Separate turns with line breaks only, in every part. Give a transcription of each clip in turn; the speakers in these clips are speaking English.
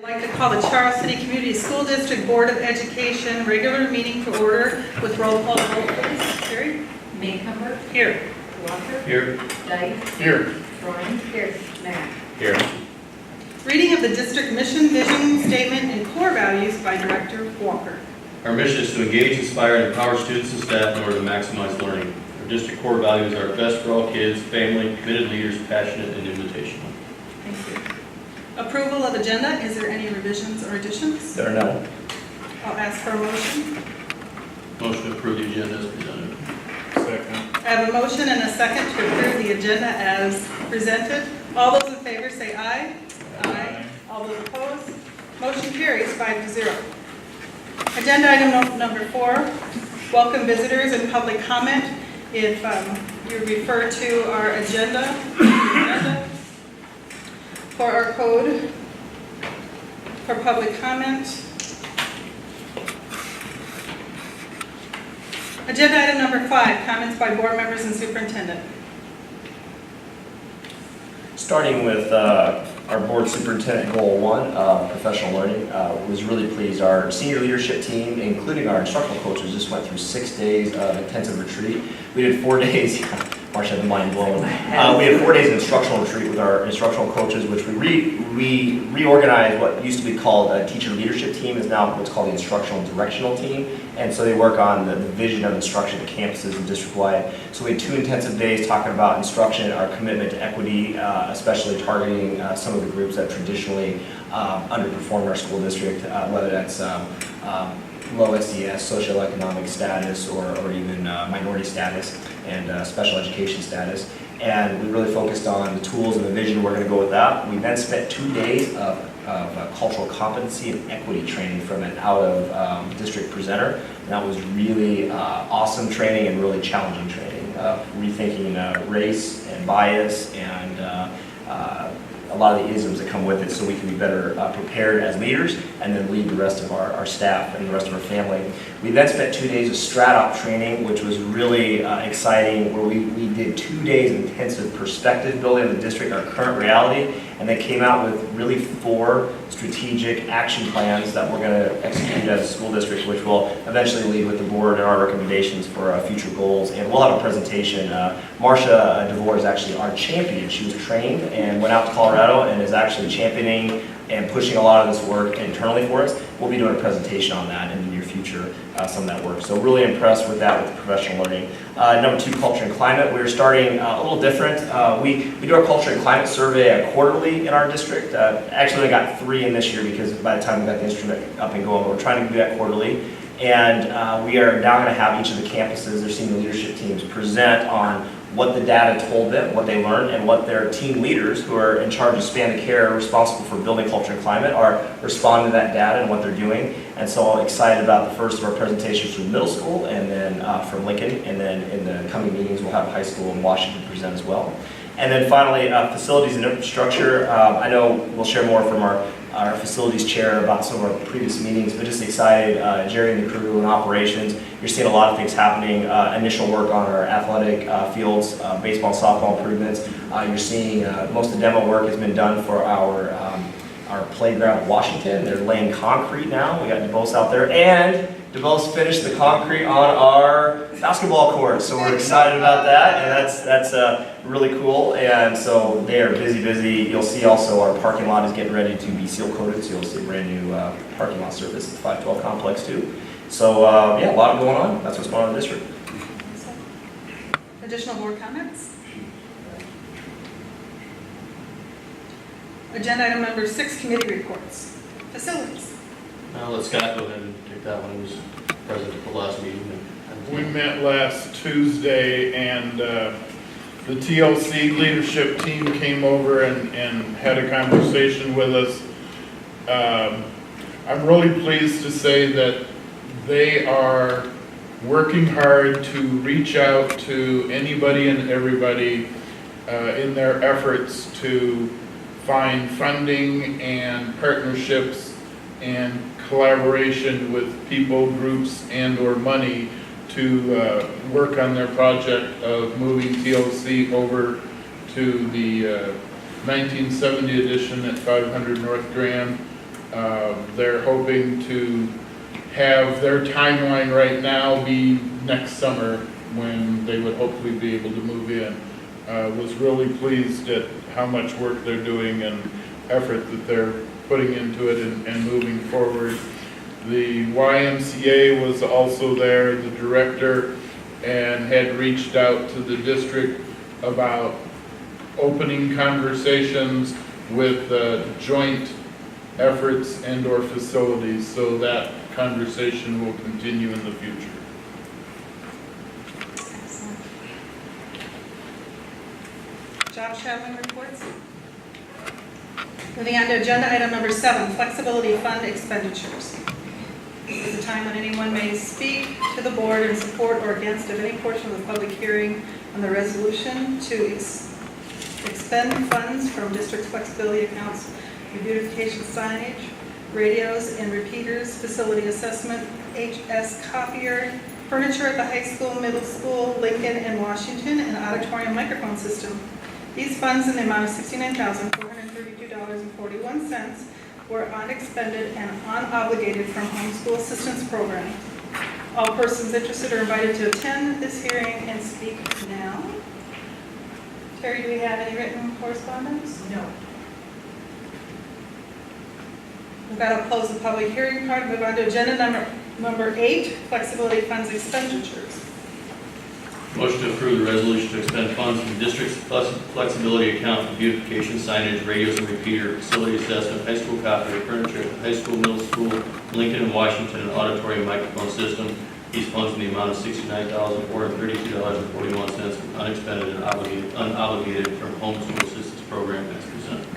I'd like to call the Charles City Community School District Board of Education regular meeting to order with roll call vote, please. Jerry?
Maycumber,
Here.
Walker,
Here.
Dyke,
Here.
Ryan, here, Matt.
Here.
Reading of the district mission, vision, statement, and core values by Director Walker.
Our mission is to engage, inspire, and empower students and staff in order to maximize learning. Our district core values are best for all kids, family, committed leaders, passionate, and invitational.
Thank you. Approval of agenda. Is there any revisions or additions?
There are none.
I'll ask for a motion.
Motion to approve the agenda as presented. Second.
I have a motion and a second to approve the agenda as presented. All those in favor say aye. Aye. All those opposed? Motion carries 5-0. Agenda item number 4, welcome visitors and public comment. If you refer to our agenda for our code for public comment. Agenda item number 5, comments by board members and superintendent.
Starting with our board superintendent goal 1, professional learning, was really pleased. Our senior leadership team, including our instructional coaches, just went through 6 days of intensive retreat. We did 4 days, Marsha had the mind blown. We had 4 days of instructional retreat with our instructional coaches, which we reorganized what used to be called a teacher leadership team, is now what's called the instructional directional team. And so they work on the vision of instruction at campuses and district-wide. So we had 2 intensive days talking about instruction, our commitment to equity, especially targeting some of the groups that traditionally underperform our school district, whether that's low SES, socioeconomic status, or even minority status and special education status. And we really focused on the tools and the vision. We're going to go with that. We then spent 2 days of cultural competency and equity training from an out-of-district presenter. And that was really awesome training and really challenging training, rethinking race and bias and a lot of the isms that come with it, so we can be better prepared as leaders and then lead the rest of our staff and the rest of our family. We then spent 2 days of StratOp training, which was really exciting, where we did 2 days of intensive perspective building of the district, our current reality, and they came out with really 4 strategic action plans that we're going to execute as a school district, which will eventually lead with the board and our recommendations for future goals. And we'll have a presentation. Marsha DeVore is actually our champion. She was trained and went out to Colorado and is actually championing and pushing a lot of this work internally for us. We'll be doing a presentation on that in the near future, some of that work. So really impressed with that, with the professional learning. Number 2, culture and climate. We're starting a little different. We do our culture and climate survey quarterly in our district. Actually, I got 3 in this year because by the time we got the instrument up and going, but we're trying to do that quarterly. And we are now going to have each of the campuses, their senior leadership teams, present on what the data told them, what they learned, and what their team leaders, who are in charge of span of care, responsible for building culture and climate, are responding to that data and what they're doing. And so I'm excited about the first of our presentations from middle school and then from Lincoln, and then in the coming meetings we'll have high school in Washington present as well. And then finally, facilities and infrastructure. I know we'll share more from our facilities chair about some of our previous meetings, but just excited, Jerry and the crew and operations. You're seeing a lot of things happening, initial work on our athletic fields, baseball and softball improvements. You're seeing most of the demo work has been done for our playground at Washington. They're laying concrete now. We got DeBose out there, and DeBose finished the concrete on our basketball court, so we're excited about that, and that's really cool. And so they are busy. You'll see also our parking lot is getting ready to be seal coated, so you'll see a brand new parking lot surface at the 512 complex too. So yeah, a lot going on. That's what's going on in the district.
Additional board comments? Agenda item number 6, committee reports. Facilities.
Now let Scott go ahead and take that one. He was present at the last meeting.
We met last Tuesday, and the TLC leadership team came over and had a conversation with us. I'm really pleased to say that they are working hard to reach out to anybody and everybody in their efforts to find funding and partnerships and collaboration with people, groups, and or money to work on their project of moving TLC over to the 1970 edition at 500 North Grand They're hoping to have their timeline right now be next summer when they would hopefully be able to move in. Was really pleased at how much work they're doing and effort that they're putting into it and moving forward. The YMCA was also there, the director, and had reached out to the district about opening conversations with joint efforts and/or facilities, so that conversation will continue in the future.
Excellent. Job shadowing reports. Moving on to agenda item number 7, flexibility fund expenditures. This is the time when anyone may speak to the board in support or against of any portion of the public hearing on the resolution to expend funds from district flexibility accounts for beautification signage, radios and repeaters, facility assessment, HS copier, furniture at the high school, middle school, Lincoln and Washington, and auditorium microphone system. These funds in the amount of $69,432.41 were unexpended and unobligated from homeschool assistance program. All persons interested are invited to attend this hearing and speak now. Terry, do we have any written correspondence?
No.
We've got to close the public hearing part, move on to agenda number 8, flexibility funds expenditures.
Motion to approve the resolution to expend funds from the district's flexibility account for beautification signage, radios and repeater, facility assessment, high school copier, furniture at the high school, middle school, Lincoln and Washington, and auditorium microphone system. These funds in the amount of $69,432.41 unexpended and unobligated from homeschool assistance program as presented.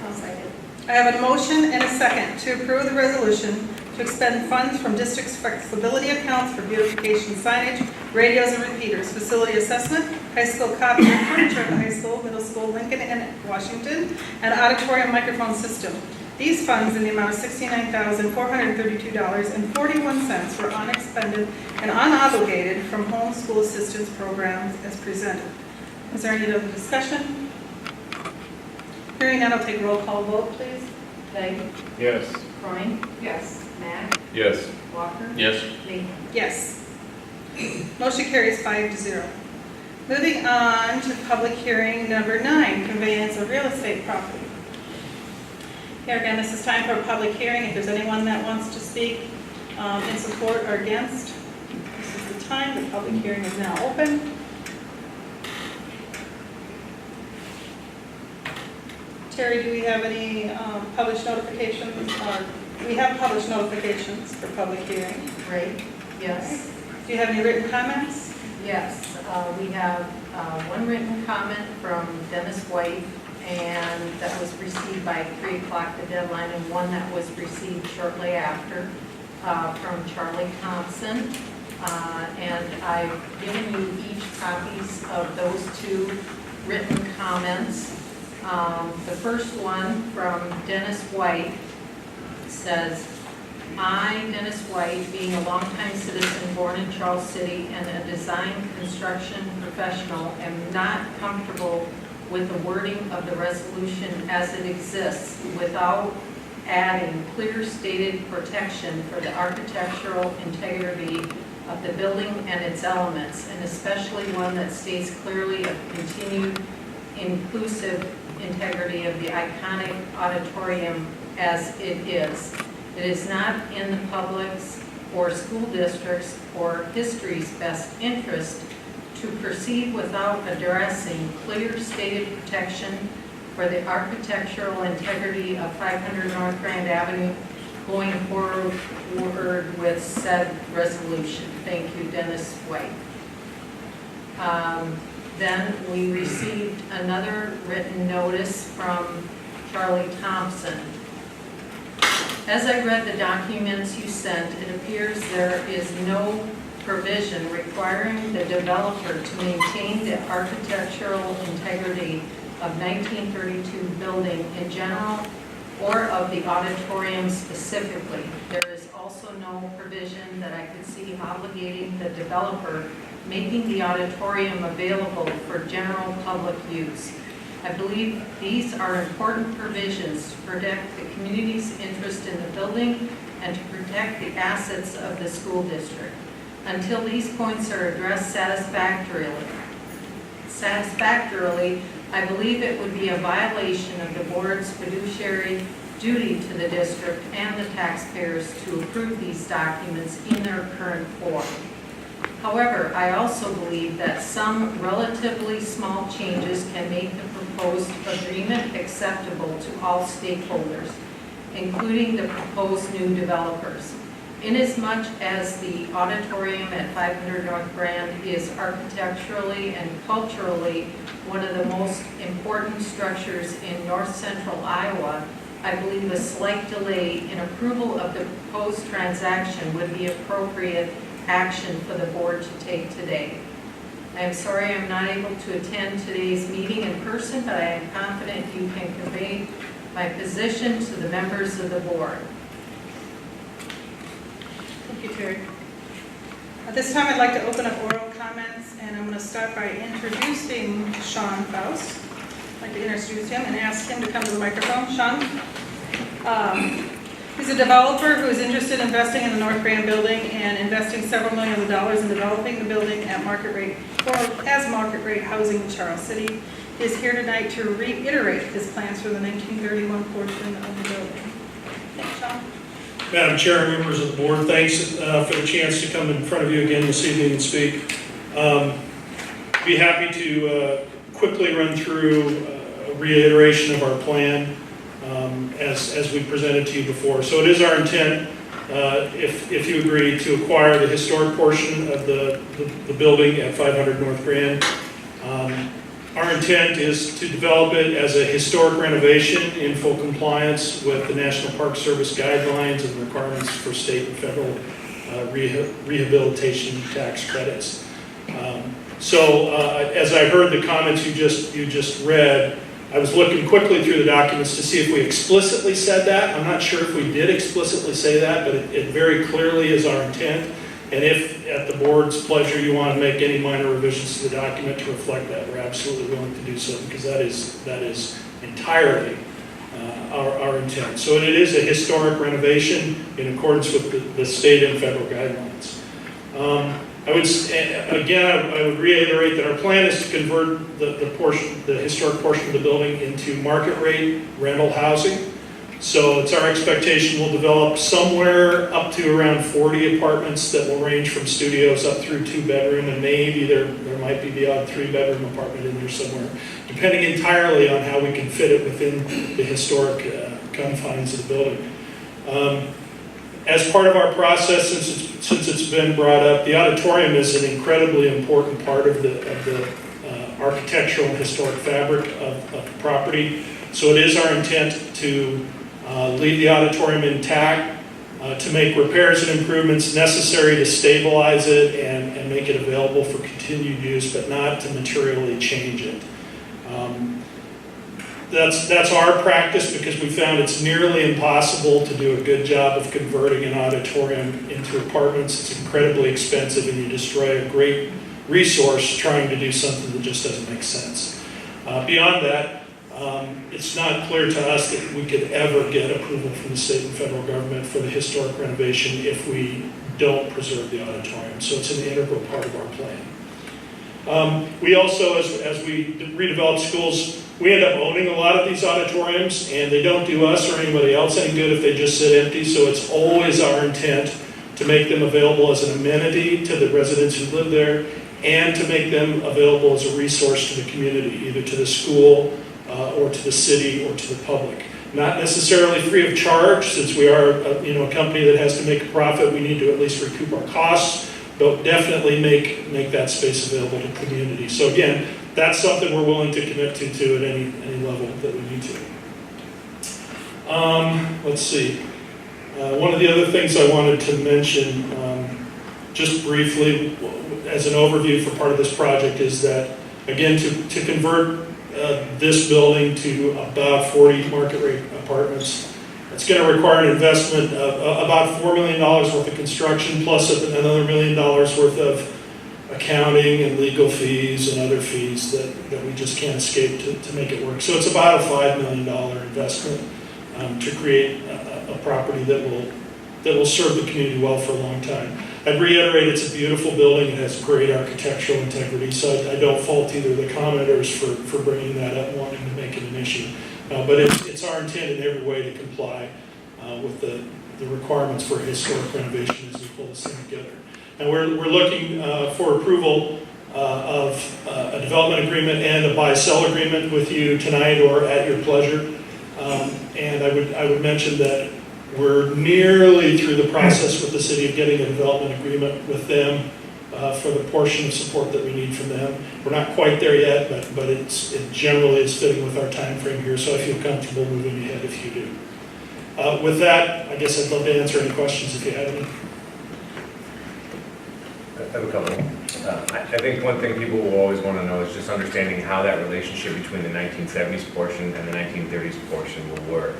I'll second.
I have a motion and a second to approve the resolution to expend funds from district's flexibility accounts for beautification signage, radios and repeaters, facility assessment, high school copy and furniture at the high school, middle school, Lincoln and Washington, and auditorium microphone system. These funds in the amount of $69,432.41 were unexpended and unobligated from homeschool assistance programs as presented. Is there any other discussion? Hearing none, I'll take roll call vote, please.
Peg?
Yes.
Coin? Yes. Mack?
Yes.
Walker?
Yes.
Bateman?
Yes. Motion carries 5-0. Moving on to public hearing number 9, conveyance of real estate property. Here again, this is time for a public hearing. If there's anyone that wants to speak in support or against, this is the time. The public hearing is now open. Terry, do we have any published notifications? We have published notifications for public hearing.
Right. Yes.
Do you have any written comments?
Yes. We have one written comment from Dennis White, and that was received by 3 o'clock, the deadline, and one that was received shortly after from Charlie Thompson. And I've given you each copies of those 2 written comments. The first one from Dennis White says, I, Dennis White, being a longtime citizen born in Charles City and a design construction professional, am not comfortable with the wording of the resolution as it exists without adding clear stated protection for the architectural integrity of the building and its elements, and especially one that states clearly of continued inclusive integrity of the iconic auditorium as it is. It is not in the public's or school districts or history's best interest to proceed without addressing clear stated protection for the architectural integrity of 500 North Grand Avenue going forward with said resolution. Thank you, Dennis White. Then we received another written notice from Charlie Thompson. As I read the documents you sent, it appears there is no provision requiring the developer to maintain the architectural integrity of 1932 building in general or of the auditorium specifically. There is also no provision that I could see obligating the developer making the auditorium available for general public use. I believe these are important provisions to protect the community's interest in the building and to protect the assets of the school district. Until these points are addressed satisfactorily, I believe it would be a violation of the board's fiduciary duty to the district and the taxpayers to approve these documents in their current form. However, I also believe that some relatively small changes can make the proposed agreement acceptable to all stakeholders, including the proposed new developers. Inasmuch as the auditorium at 500 North Grand is architecturally and culturally one of the most important structures in north central Iowa, I believe a slight delay in approval of the proposed transaction would be appropriate action for the board to take today. I am sorry I'm not able to attend today's meeting in person, but I am confident you can convey my position to the members of the board.
Thank you, Terry. At this time, I'd like to open up oral comments, and I'm going to start by introducing Sean Faust. I'd like to introduce him and ask him to come to the microphone. Sean? He's a developer who is interested in investing in the North Grand building and investing several millions of dollars in developing the building at market rate, or as market rate housing in Charles City. He is here tonight to reiterate his plans for the 1931 portion of the building. Thanks, Sean.
Madam Chair, members of the board, thanks for the chance to come in front of you again this evening and speak. Be happy to quickly run through a reiteration of our plan as we presented to you before. So it is our intent, if you agree, to acquire the historic portion of the building at 500 North Grand. Our intent is to develop it as a historic renovation in full compliance with the National Park Service guidelines and requirements for state and federal rehabilitation tax credits. As I heard the comments you just read, I was looking quickly through the documents to see if we explicitly said that. I'm not sure if we did explicitly say that, but it very clearly is our intent. And if at the board's pleasure you want to make any minor revisions to the document to reflect that, we're absolutely willing to do so, because that is entirely our intent. So it is a historic renovation in accordance with the state and federal guidelines. I would reiterate that our plan is to convert the historic portion of the building into market rate rental housing. So it's our expectation we'll develop somewhere up to around 40 apartments that will range from studios up through 2-bedroom, and maybe there might be the odd 3-bedroom apartment in there somewhere, depending entirely on how we can fit it within the historic confines of the building. As part of our process, since it's been brought up, the auditorium is an incredibly important part of the architectural and historic fabric of the property. So it is our intent to leave the auditorium intact, to make repairs and improvements necessary to stabilize it and make it available for continued use, but not to materially change it. That's our practice, because we found it's nearly impossible to do a good job of converting an auditorium into apartments. It's incredibly expensive, and you destroy a great resource trying to do something that just doesn't make sense. Beyond that, it's not clear to us that we could ever get approval from the state and federal government for the historic renovation if we don't preserve the auditorium. So it's an integral part of our plan. We also, as we redevelop schools, we end up owning a lot of these auditoriums, and they don't do us or anybody else any good if they just sit empty. So it's always our intent to make them available as an amenity to the residents who live there, and to make them available as a resource to the community, either to the school or to the city or to the public. Not necessarily free of charge, since we are a company that has to make a profit. We need to at least recoup our costs, but definitely make that space available to the community. So again, that's something we're willing to commit to at any level that we need to. Let's see. One of the other things I wanted to mention, just briefly, as an overview for part of this project, is that, again, to convert this building to about 40 market rate apartments, it's going to require an investment of about $4 million worth of construction, plus another $1 million worth of accounting and legal fees and other fees that we just can't escape to make it work. So it's about a $5 million investment to create a property that will serve the community well for a long time. I'd reiterate, it's a beautiful building, it has great architectural integrity, so I don't fault either the commenters for bringing that up, wanting to make it an issue. But it's our intent in every way to comply with the requirements for historic renovation as we pull this thing together. And we're looking for approval of a development agreement and a buy-sell agreement with you tonight or at your pleasure. And I would mention that we're nearly through the process with the city of getting a development agreement with them for the portion of support that we need from them. We're not quite there yet, but it generally is fitting with our time frame here, so I feel comfortable moving ahead if you do. With that, I guess I'd love to answer any questions if you have any.
I have a couple. I think one thing people will always want to know is just understanding how that relationship between the 1970s portion and the 1930s portion will work.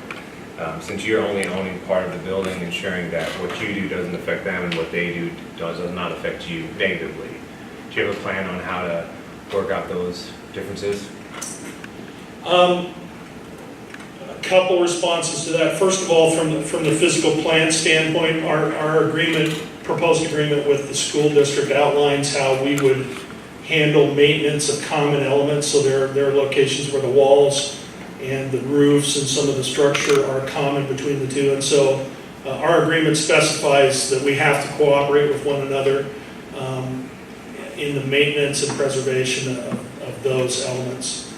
Since you're only owning part of the building, ensuring that what you do doesn't affect them and what they do does not affect you negatively. Do you have a plan on how to work out those differences?
A couple responses to that. First of all, from the physical plant standpoint, our proposed agreement with the school district outlines how we would handle maintenance of common elements. So there are locations where the walls and the roofs and some of the structure are common between the two. And so our agreement specifies that we have to cooperate with one another in the maintenance and preservation of those elements.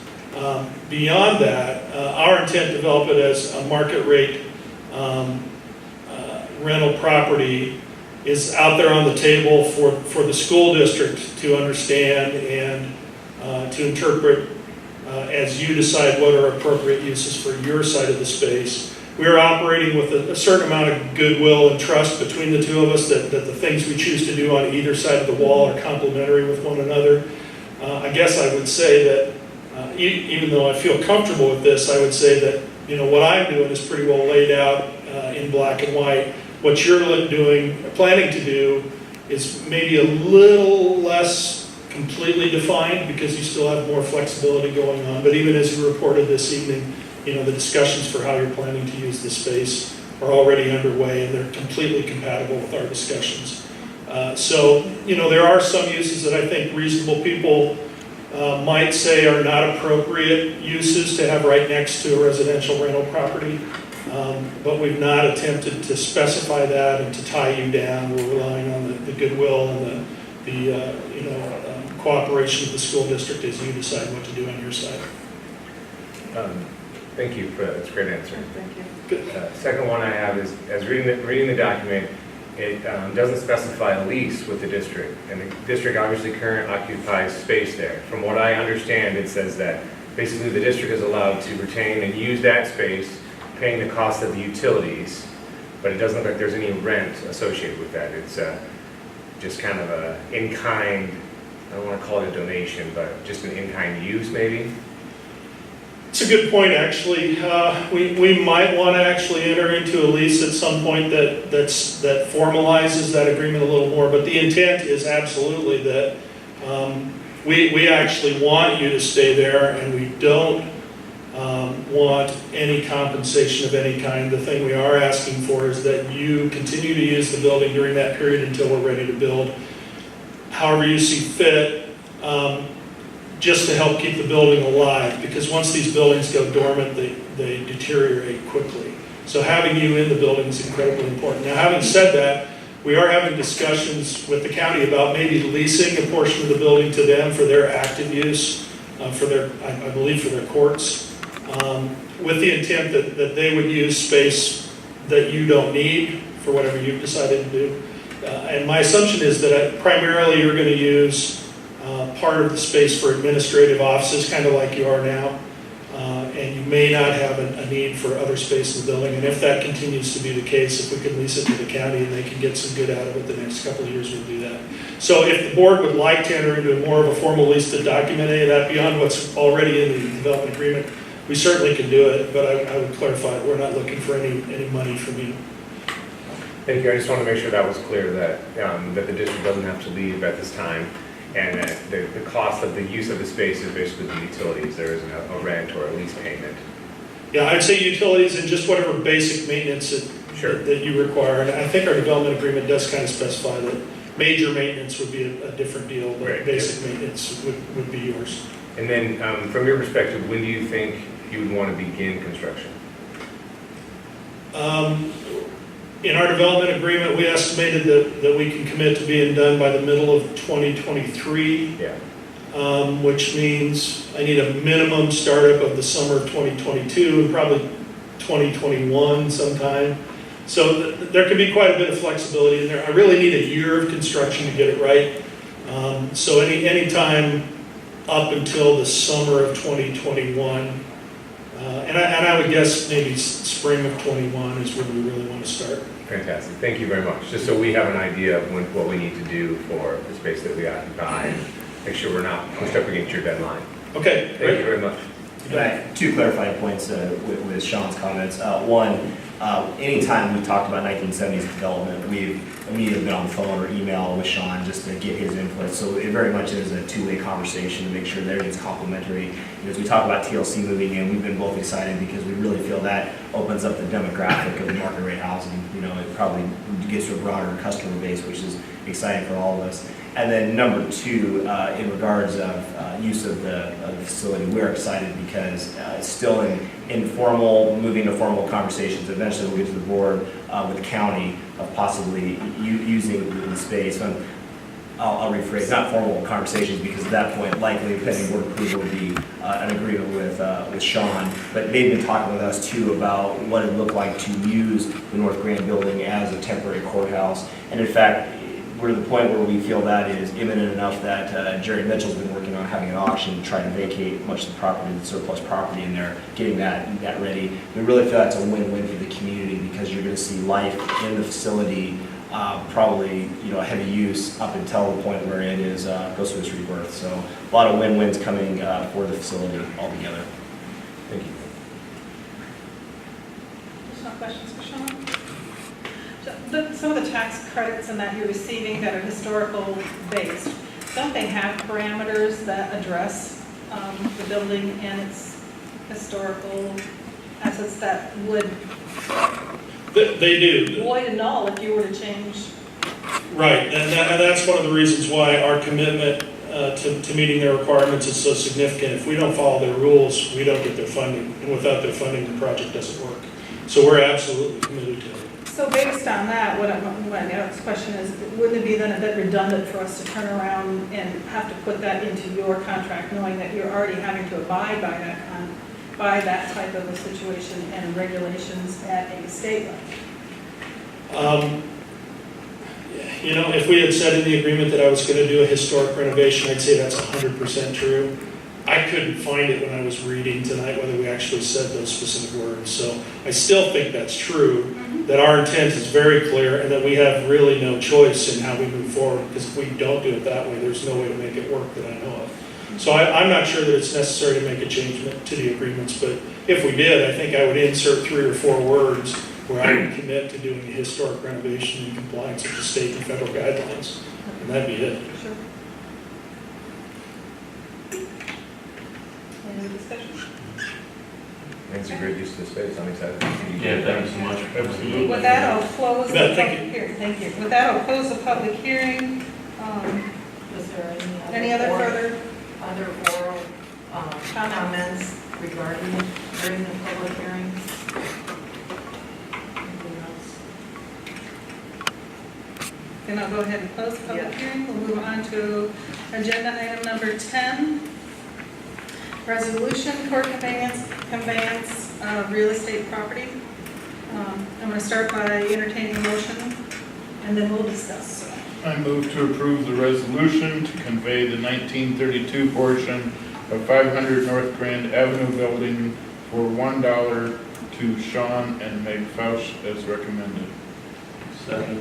Beyond that, our intent to develop it as a market rate rental property is out there on the table for the school district to understand and to interpret as you decide what are appropriate uses for your side of the space. We are operating with a certain amount of goodwill and trust between the two of us that the things we choose to do on either side of the wall are complementary with one another. I guess I would say that even though I feel comfortable with this, I would say that what I'm doing is pretty well laid out in black and white. What you're planning to do is maybe a little less completely defined because you still have more flexibility going on. But even as you reported this evening, the discussions for how you're planning to use the space are already underway and they're completely compatible with our discussions. So there are some uses that I think reasonable people might say are not appropriate uses to have right next to a residential rental property. But we've not attempted to specify that and to tie you down. We're relying on the goodwill and the cooperation of the school district as you decide what to do on your side.
Thank you for that. That's a great answer.
Thank you.
Good.
Second one I have is, as reading the document, it doesn't specify a lease with the district, and the district obviously currently occupies space there. From what I understand, it says that basically the district is allowed to retain and use that space, paying the cost of the utilities, but it doesn't look like there's any rent associated with that. It's just kind of a in-kind, I don't want to call it a donation, but just an in-kind use maybe.
It's a good point, actually. We might want to actually enter into a lease at some point that formalizes that agreement a little more, but the intent is absolutely that we actually want you to stay there, and we don't want any compensation of any kind. The thing we are asking for is that you continue to use the building during that period until we're ready to build, however you see fit, just to help keep the building alive, because once these buildings go dormant, they deteriorate quickly. So having you in the building is incredibly important. Now, having said that, we are having discussions with the county about maybe leasing a portion of the building to them for their active use, I believe for their courts, with the intent that they would use space that you don't need for whatever you've decided to do. And my assumption is that primarily you're going to use part of the space for administrative offices, kind of like you are now, and you may not have a need for other space in the building. And if that continues to be the case, if we can lease it to the county and they can get some good out of it the next couple of years, we'll do that. So if the board would like to enter into more of a formal lease to document any of that beyond what's already in the development agreement, we certainly can do it, but I would clarify, we're not looking for any money from you.
Thank you. I just want to make sure that was clear, that the district doesn't have to leave at this time. And the cost of the use of the space is basically the utilities. There isn't a rent or a lease payment.
Yeah, I'd say utilities and just whatever basic maintenance
Sure.
that you require. And I think our development agreement does kind of specify that major maintenance would be a different deal, but
Right,
basic maintenance would be yours.
And then, from your perspective, when do you think you would want to begin construction?
In our development agreement, we estimated that we can commit to being done by the middle of 2023,
Yeah.
which means I need a minimum startup of the summer of 2022 and probably 2021 sometime. So there can be quite a bit of flexibility in there. I really need a year of construction to get it right. So any time up until the summer of 2021, and I would guess maybe spring of 21 is when we really want to start.
Fantastic. Thank you very much. Just so we have an idea of what we need to do for the space that we occupy, and make sure we're not pushed up against your deadline.
Okay,
Thank you
great.
very much.
Two clarifying points with Sean's comments. One, anytime we talked about 1970s development, we've immediately been on the phone or email with Sean just to get his input. So it very much is a two-way conversation to make sure that everything's complementary. And as we talk about TLC moving in, we've been both excited because we really feel that opens up the demographic of the market rate housing. You know, it probably gets to a broader customer base, which is exciting for all of us. And then number two, in regards of use of the facility, we're excited because it's still in informal, moving to formal conversations. Eventually we'll get to the board with the county of possibly using the space. I'll rephrase, not formal conversations, because at that point, likely pending board approval would be an agreement with Sean. But they've been talking with us too about what it looked like to use the North Grand building as a temporary courthouse. And in fact, we're to the point where we feel that is imminent enough that Jerry Mitchell's been working on having an auction to try to vacate much of the property, the surplus property in there, getting that ready. We really feel that's a win-win for the community because you're going to see life in the facility, probably a heavy use up until the point where it is goes through its rebirth. So a lot of win-wins coming for the facility altogether.
Thank you.
Additional questions for Sean? Some of the tax credits and that you're receiving that are historical based, don't they have parameters that address the building and its historical assets that would
They do.
void and null if you were to change?
Right, and that's one of the reasons why our commitment to meeting their requirements is so significant. If we don't follow their rules, we don't get their funding, and without their funding, the project doesn't work. So we're absolutely committed to it.
So based on that, my next question is, wouldn't it be then a bit redundant for us to turn around and have to put that into your contract, knowing that you're already having to abide by that type of a situation and regulations at a state level?
If we had said in the agreement that I was going to do a historic renovation, I'd say that's 100% true. I couldn't find it when I was reading tonight whether we actually said those specific words. So I still think that's true, that our intent is very clear and that we have really no choice in how we move forward, because if we don't do it that way, there's no way to make it work that I know of. So I'm not sure that it's necessary to make a change to the agreements, but if we did, I think I would insert 3 or 4 words where I would commit to doing a historic renovation in compliance with the state and federal guidelines, and that'd be it.
Sure. Any other discussion?
I think it's a great use of the space. I'm excited to see you.
Yeah, thank you so much.
Absolutely.
With that, I'll close the
Yeah, thank
public hearing. Thank you. With that, I'll close the public hearing.
Was there
Any other further?
other oral comments regarding during the public hearing? Anything else?
Then I'll go ahead and close the public
Yeah.
hearing. We'll move on to agenda item number 10. Resolution for conveyance of real estate property. I'm going to start by entertaining a motion, and then we'll discuss.
I move to approve the resolution to convey the 1932 portion of 500 North Grand Avenue building for $1 to Sean and Meg Fausch as recommended.
Second.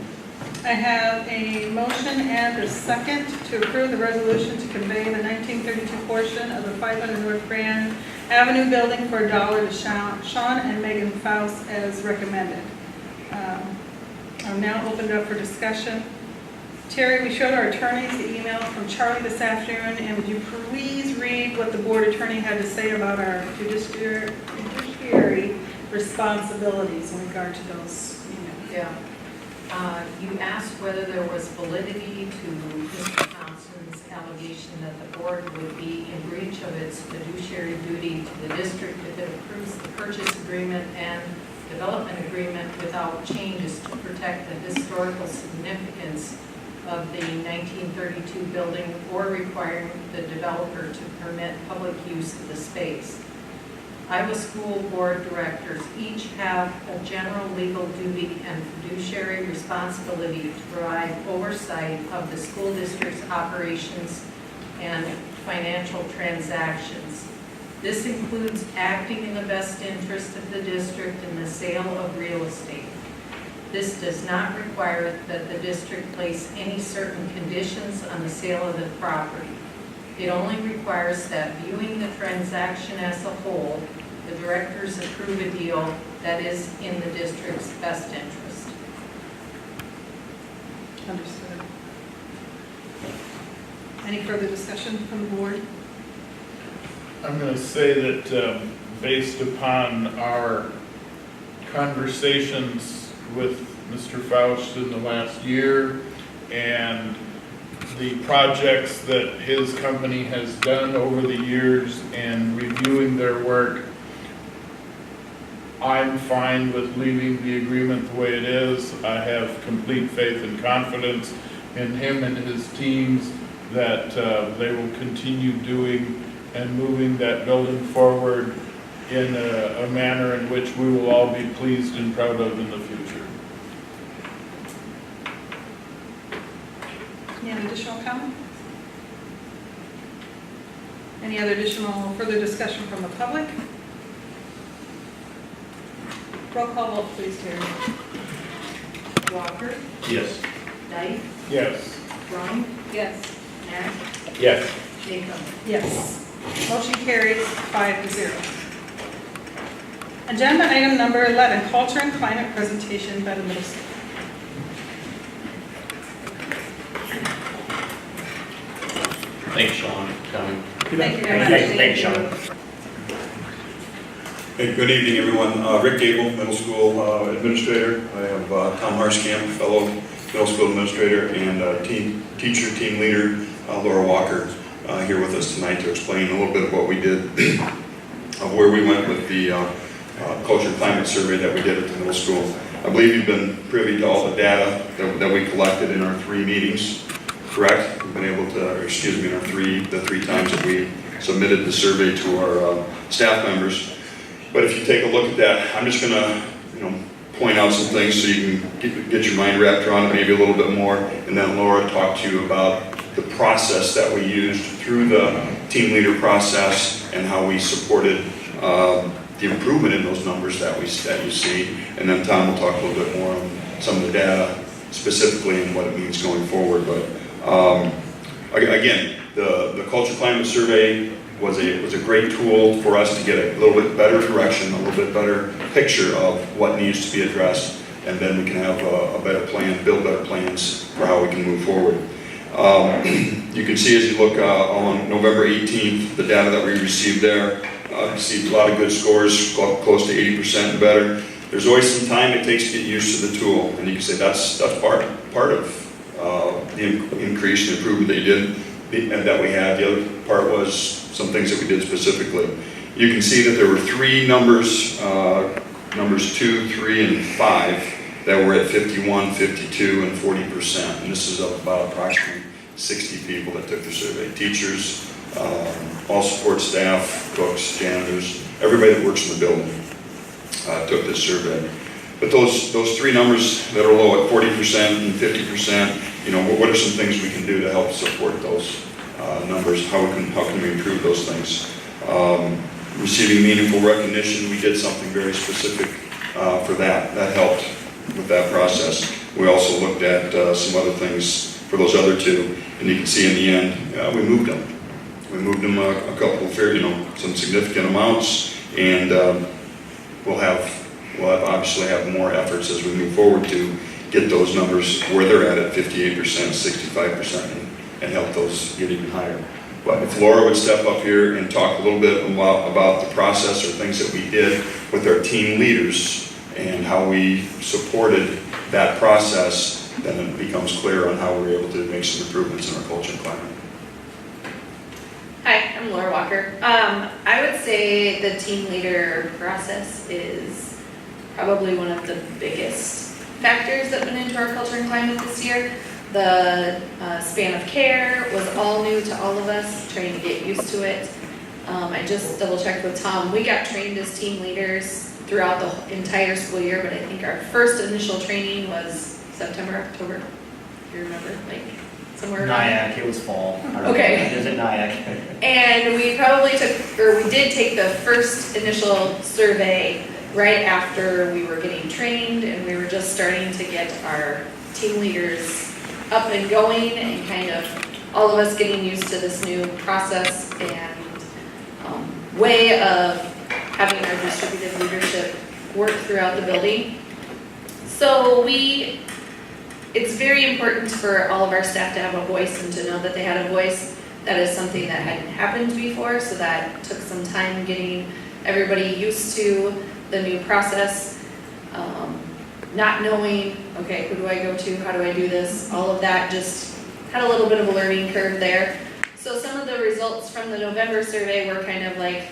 I have a motion and a second to approve the resolution to convey the 1932 portion of the 500 North Grand Avenue building for $1 to Sean and Megan Faust as recommended. I'm now opened up for discussion. Terry, we showed our attorneys the email from Charlie this afternoon, and would you please read what the board attorney had to say about our judiciary responsibilities in regard to those emails?
Yeah. You asked whether there was validity to Mr. Thompson's allegation that the board would be in breach of its fiduciary duty to the district if it approves the purchase agreement and development agreement without changes to protect the historical significance of the 1932 building or requiring the developer to permit public use of the space. Iowa School Board Directors each have a general legal duty and fiduciary responsibility to provide oversight of the school district's operations and financial transactions. This includes acting in the best interest of the district in the sale of real estate. This does not require that the district place any certain conditions on the sale of the property. It only requires that, viewing the transaction as a whole, the directors approve a deal that is in the district's best interest.
Understood. Any further discussion from the board?
I'm going to say that based upon our conversations with Mr. Faust in the last year and the projects that his company has done over the years and reviewing their work, I'm fine with leaving the agreement the way it is. I have complete faith and confidence in him and his teams that they will continue doing and moving that building forward in a manner in which we will all be pleased and proud of in the future.
Any additional comment? Any other further discussion from the public? Roll call vote, please, Terry.
Walker,
Yes.
Dyke,
Yes.
Ryan,
Yes.
Matt,
Yes.
Jacob.
Yes. Motion carries 5-0. Agenda item number 11, culture and climate presentation by the middle school.
Thanks, Sean, for coming.
Thank you very much.
Thanks, Sean.
Hey, good evening, everyone. Rick Gable, middle school administrator. I have Tom Harskamp, fellow middle school administrator, and teacher, team leader, Laura Walker, here with us tonight to explain a little bit of what we did, of where we went with the culture and climate survey that we did at the middle school. I believe you've been privy to all the data that we collected in our 3 meetings, correct? We've been able to, or excuse me, in our the three times that we submitted the survey to our staff members. But if you take a look at that, I'm just going to, point out some things so you can get your mind wrapped around it maybe a little bit more, and then Laura talk to you about the process that we used through the team leader process and how we supported the improvement in those numbers that you see, and then Tom will talk a little bit more on some of the data specifically and what it means going forward. But again, the culture climate survey was a great tool for us to get a little bit better direction, a little bit better picture of what needs to be addressed, and then we can have a better plan, build better plans for how we can move forward. You can see as you look on November 18th, the data that we received there, received a lot of good scores, close to 80% and better. There's always some time it takes to get used to the tool, and you can say that's part of the increase and improvement that you did and that we had. The other part was some things that we did specifically. You can see that there were 3 numbers, numbers 2, 3, and 5, that were at 51, 52, and 40%. And this is of about approximately 60 people that took the survey. Teachers, all support staff, cooks, janitors, everybody that works in the building took this survey. But those 3 numbers that are low at 40% and 50%, what are some things we can do to help support those numbers? How can we improve those things? Receiving meaningful recognition, we did something very specific for that. That helped with that process. We also looked at some other things for those other 2, and you can see in the end, we moved them. We moved them a couple of some significant amounts, and we'll obviously have more efforts as we move forward to get those numbers where they're at 58%, 65%, and help those get even higher. But if Laura would step up here and talk a little bit about the process or things that we did with our team leaders and how we supported that process, then it becomes clear on how we were able to make some improvements in our culture and climate.
Hi, I'm Laura Walker. I would say the team leader process is probably one of the biggest factors that went into our culture and climate this year. The span of care was all new to all of us, trying to get used to it. I just double checked with Tom. We got trained as team leaders throughout the entire school year, but I think our first initial training was September, October. Do you remember? Like somewhere around there?
Nyack, it was fall.
Okay.
It was at Nyack.
And we probably we did take the first initial survey right after we were getting trained and we were just starting to get our team leaders up and going and kind of all of us getting used to this new process and way of having our distributed leadership work throughout the building. So it's very important for all of our staff to have a voice and to know that they had a voice. That is something that hadn't happened before, so that took some time getting everybody used to the new process. Not knowing, okay, who do I go to, how do I do this, all of that just had a little bit of a learning curve there. So some of the results from the November survey were kind of like,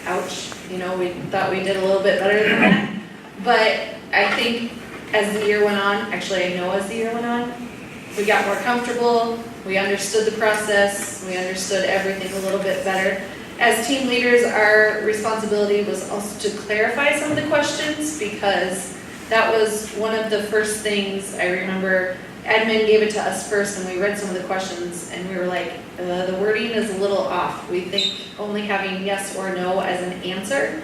ouch, you know, we thought we did a little bit better than that. But I think as the year went on, actually I know as the year went on, we got more comfortable, we understood the process, we understood everything a little bit better. As team leaders, our responsibility was also to clarify some of the questions because that was one of the first things I remember. Admin gave it to us first and we read some of the questions and we were like, the wording is a little off. We think only having yes or no as an answer.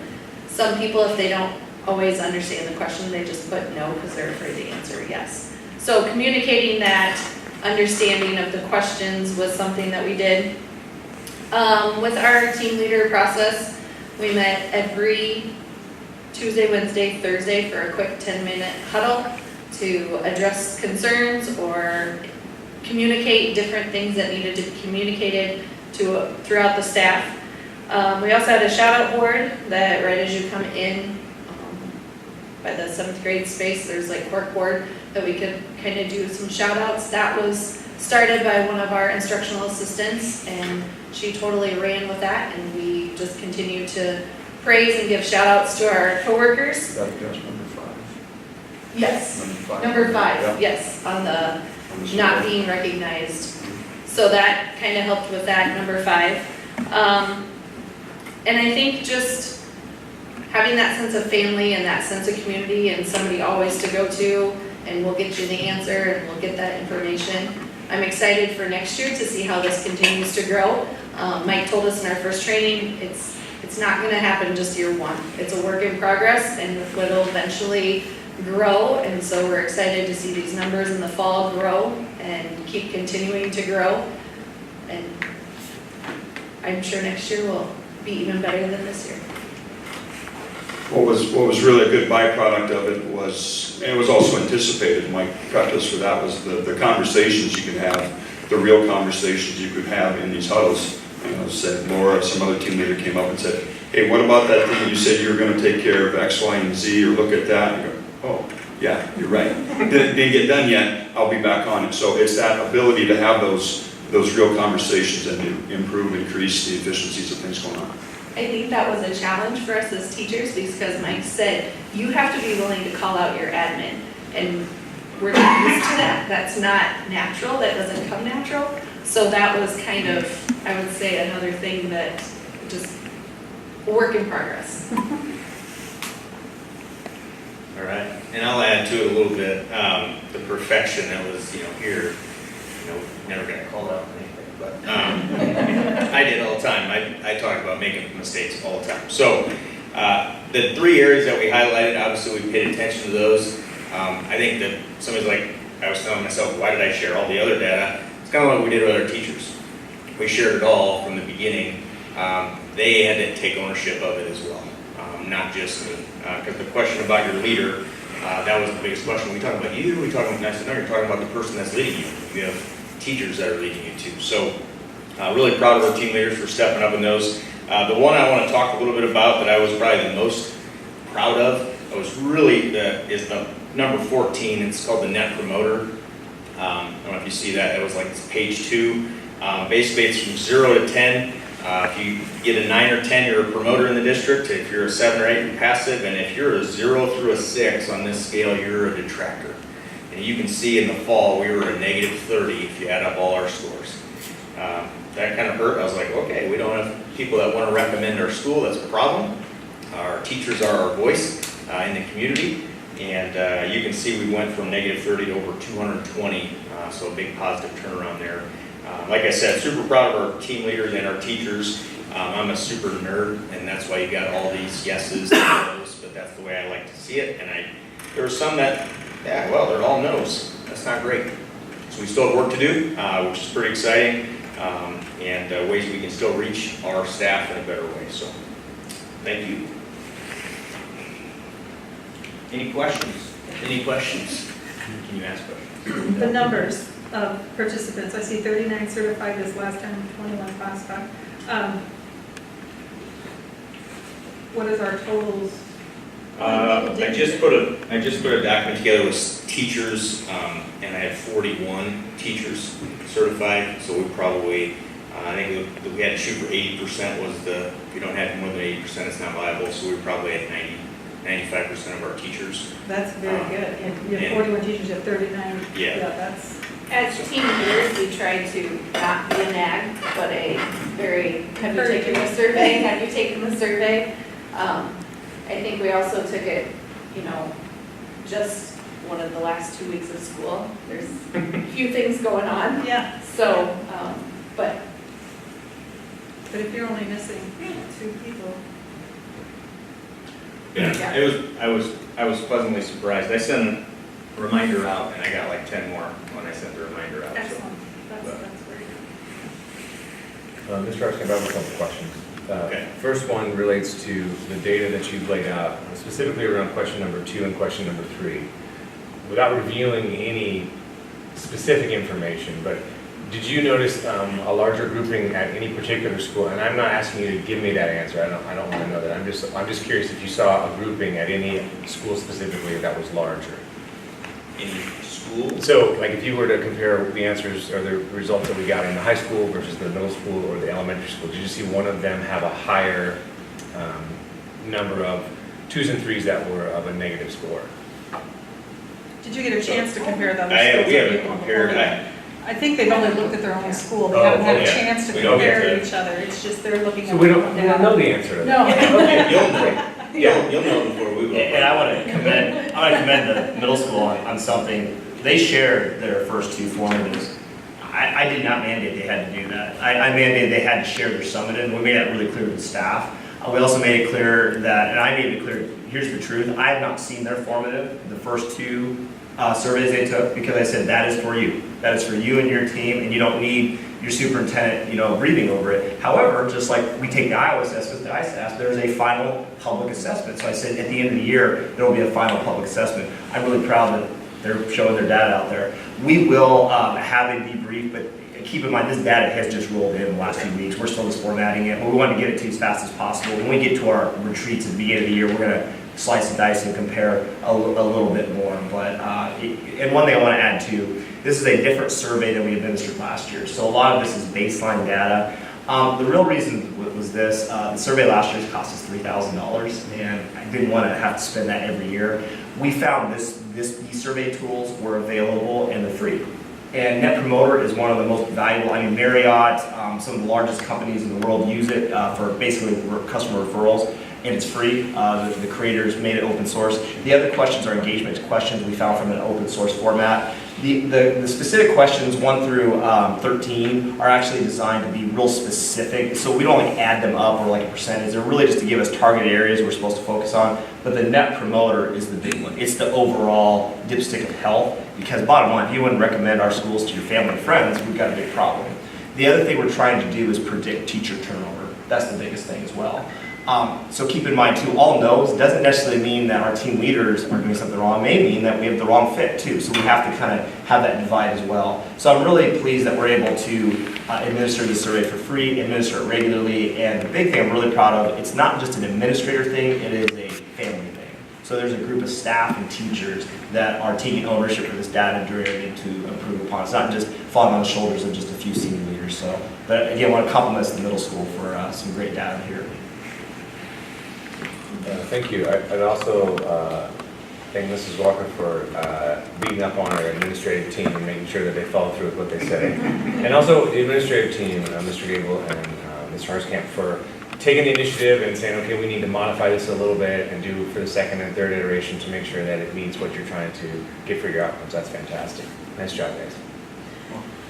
Some people, if they don't always understand the question, they just put no because they're afraid to answer yes. So communicating that understanding of the questions was something that we did. With our team leader process, we met every Tuesday, Wednesday, Thursday for a quick 10-minute huddle to address concerns or communicate different things that needed to be communicated throughout the staff. We also had a shout-out board that right as you come in by the 7th grade space, there's like corkboard that we could kind of do some shout-outs. That was started by one of our instructional assistants and she totally ran with that and we just continue to praise and give shout-outs to our coworkers.
That's number 5.
Yes.
Number 5.
Number 5,
Yeah.
yes, on the
On the
not
survey.
being recognized. So that kind of helped with that, number 5. And I think just having that sense of family and that sense of community and somebody always to go to and we'll get you the answer and we'll get that information. I'm excited for next year to see how this continues to grow. Mike told us in our first training, it's not going to happen just year one. It's a work in progress and it'll eventually grow. And so we're excited to see these numbers in the fall grow and keep continuing to grow. And I'm sure next year will be even better than this year.
What was really a good byproduct of it was, and it was also anticipated, Mike prepped us for that, was the conversations you could have, the real conversations you could have in these huddles. You know, said Laura, some other team leader came up and said, hey, what about that thing you said you were going to take care of X, Y, and Z, or look at that? And you go, oh, yeah, you're right. Didn't get done yet, I'll be back on it. So it's that ability to have those real conversations and to improve, increase the efficiencies of things going on.
I think that was a challenge for us as teachers because Mike said, you have to be willing to call out your admin. And we're not used to that. That's not natural. That doesn't come natural. So that was kind of, I would say, another thing that just a work in progress.
All right, and I'll add to it a little bit, the perfection that was, here, never got called out on anything, but I did all the time. I talk about making mistakes all the time. So the 3 areas that we highlighted, obviously we paid attention to those. I think that somebody's like, I was telling myself, why did I share all the other data? It's kind of like we did with our teachers. We shared it all from the beginning. They had to take ownership of it as well, not just me. Because the question about your leader That was the biggest question. Are we talking about you? Are we talking about, and I said, no, you're talking about the person that's leading you. You have teachers that are leading you too. So really proud of our team leaders for stepping up in those. The one I want to talk a little bit about that I was probably the most proud of, is the number 14. It's called the Net Promoter. I don't know if you see that. It was like it's page 2. Basically, it's from 0 to 10. If you get a 9 or 10, you're a promoter in the district. If you're a 7 or 8, you're passive. And if you're a 0 through a 6 on this scale, you're a detractor. And you can see in the fall, we were a negative 30 if you add up all our scores. That kind of hurt. I was like, okay, we don't have people that want to recommend our school. That's a problem. Our teachers are our voice in the community. And you can see we went from negative 30 to over 220. So a big positive turnaround there. Like I said, super proud of our team leaders and our teachers. I'm a super nerd, and that's why you got all these yeses and no's, but that's the way I like to see it. And there were some that, yeah, well, they're all no's. That's not great. So we still have work to do, which is pretty exciting, and ways we can still reach our staff in a better way. So, thank you. Any questions? Any questions? Can you ask questions?
The numbers of participants, I see 39 certified this last time, 21 classified. What is our totals?
I just put a document together with teachers, and I had 41 teachers certified. So we probably, I think we had to shoot for 80%. If you don't have more than 80%, it's not viable. So we probably had 95% of our teachers.
That's very good. And you have 41 teachers, you have 39.
Yeah.
That's.
As team leaders, we try to not be a nag, but a very, have you taken the survey? Have you taken the survey? I think we also took it, just one of the last 2 weeks of school. There's a few things going on.
Yeah.
So, but
if you're only missing 2 people.
Yeah, I was pleasantly surprised. I sent a reminder out, and I got like 10 more when I sent the reminder out.
Excellent. That's very good.
Mr. Armstrong, I have a couple questions.
Okay.
First one relates to the data that you've laid out, specifically around question number 2 and question number 3. Without revealing any specific information, but did you notice a larger grouping at any particular school? And I'm not asking you to give me that answer. I don't want to know that. I'm just curious if you saw a grouping at any school specifically that was larger.
Any school?
So, like, if you were to compare the answers or the results that we got in the high school versus the middle school or the elementary school, did you see one of them have a higher number of 2s and 3s that were of a negative score?
Did you get a chance to compare them?
We haven't compared.
I think they've only looked at their own school. They haven't had a
yeah.
chance to
We don't get
compare
to-
each other. It's just they're looking at.
So we
their
don't
own data.
know the answer to that.
No.
Okay, you'll know.
Yeah.
You'll know before we will.
And I want to commend the middle school on something. They shared their first 2 formatives. I did not mandate they had to do that. I mandated they had to share their summative, and we made that really clear to the staff. We also made it clear that, and I made it clear, here's the truth, I have not seen their formative, the first 2 surveys they took, because I said that is for you. That is for you and your team, and you don't need your superintendent, breathing over it. However, just like we take the Iowa assessment, the ISASS, there's a final public assessment. So I said at the end of the year, there will be a final public assessment. I'm really proud that they're showing their data out there. We will have a debrief, but keep in mind this data has just rolled in the last few weeks. We're still just formatting it, but we want to get it to you as fast as possible. When we get to our retreats at the beginning of the year, we're going to slice and dice and compare a little bit more. But and one thing I want to add too, this is a different survey than we administered last year. So a lot of this is baseline data. The real reason was this, the survey last year cost us $3,000, and I didn't want to have to spend that every year. We found these survey tools were available and they're free. And Net Promoter is one of the most valuable. Marriott, some of the largest companies in the world use it for basically customer referrals, and it's free. The creators made it open source. The other questions are engagement questions we found from an open source format. The specific questions 1 through 13 are actually designed to be real specific, so we don't add them up or a percentage. They're really just to give us targeted areas we're supposed to focus on. But the Net Promoter is the big one. It's the overall dipstick of health, because bottom line, if you wouldn't recommend our schools to your family and friends, we've got a big problem. The other thing we're trying to do is predict teacher turnover. That's the biggest thing as well. So keep in mind too, all no's doesn't necessarily mean that our team leaders are doing something wrong. It may mean that we have the wrong fit too. So we have to kind of have that divide as well. So I'm really pleased that we're able to administer the survey for free, administer it regularly, and the big thing I'm really proud of, it's not just an administrator thing, it is a family thing. So there's a group of staff and teachers that are taking ownership for this data and doing everything to improve upon. It's not just falling on the shoulders of just a few senior leaders. So, but again, I want to compliment the middle school for some great data here.
Thank you. I'd also thank Mrs. Walker for beating up on our administrative team and making sure that they follow through with what they say. And also the administrative team, Mr. Gable and Mr. Harskamp, for taking the initiative and saying, okay, we need to modify this a little bit and do for the second and third iteration to make sure that it meets what you're trying to get for your outcomes. That's fantastic. Nice job, guys.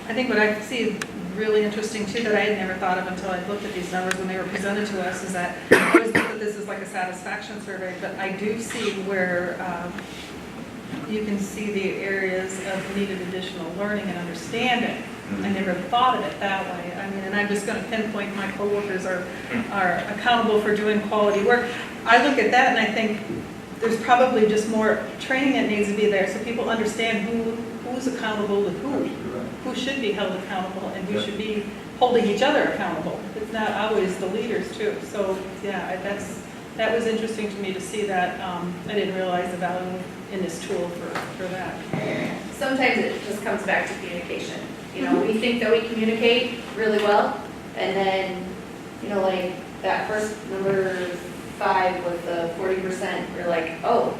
I think what I see really interesting too, that I had never thought of until I looked at these numbers when they were presented to us, is that I always think that this is like a satisfaction survey, but I do see where you can see the areas of needed additional learning and understanding. I never thought of it that way. I mean, and I'm just going to pinpoint my coworkers are accountable for doing quality work. I look at that and I think there's probably just more training that needs to be there so people understand who's accountable to who should be held accountable, and who should be holding each other accountable. It's not always the leaders too. So yeah, that was interesting to me to see that. I didn't realize the value in this tool for that.
Sometimes it just comes back to communication. You know, we think that we communicate really well, and then, you know, like that first number 5 with the 40%, we're like, oh,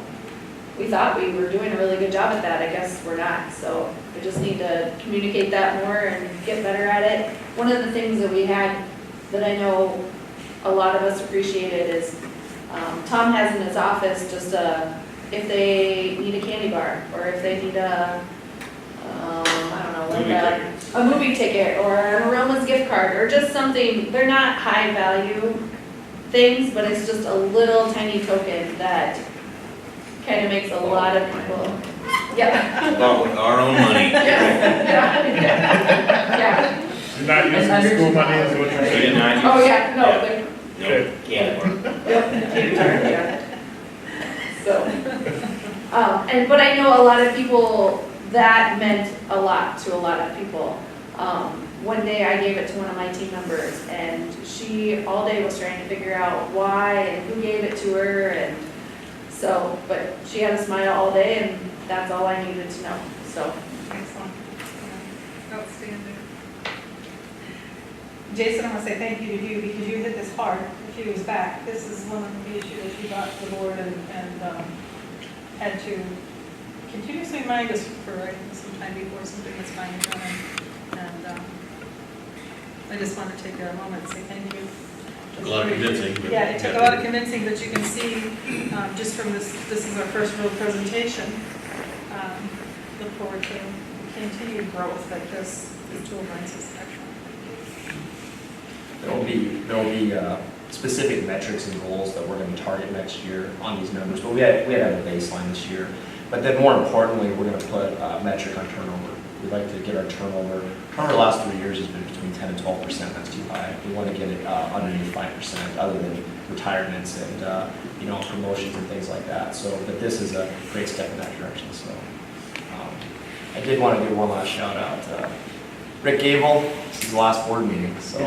we thought we were doing a really good job at that. I guess we're not. So we just need to communicate that more and get better at it. One of the things that we had that I know a lot of us appreciated is Tom has in his office just if they need a candy bar, or if they need a a movie ticket or an Aroma's gift card, or just something. They're not high value things, but it's just a little tiny token that kind of makes a lot of people. Yeah.
About with our own money.
Yeah.
You're not using school money as what you're saying?
Oh, yeah, no, they're.
No, can't.
Yeah. So, but I know a lot of people, that meant a lot to a lot of people. One day I gave it to one of my team members, and she all day was trying to figure out why and who gave it to her, and so, but she had a smile all day, and that's all I needed to know, so.
Excellent. Yeah. Outstanding. Jason, I want to say thank you to you because you hit this hard a few years back. This is one of the issues that you brought to the board and had to continuously remind us for some time before something that's finally done. And I just want to take a moment and say thank you.
Took a lot of convincing. But
Yeah, it took a lot of convincing, but you can see just from this is our first real presentation. Look forward to continued growth that this tool brings us. Excellent.
There'll be specific metrics and goals that we're going to target next year on these numbers, but we had a baseline this year. But then more importantly, we're going to put a metric on turnover. We'd like to get our turnover. Turnover the last 3 years has been between 10 and 12%. That's too high. We want to get it underneath 5%, other than retirements and promotions and things like that. So, but this is a great step in that direction. So, I did want to give one last shout out. Rick Gable, this is the last board meeting, so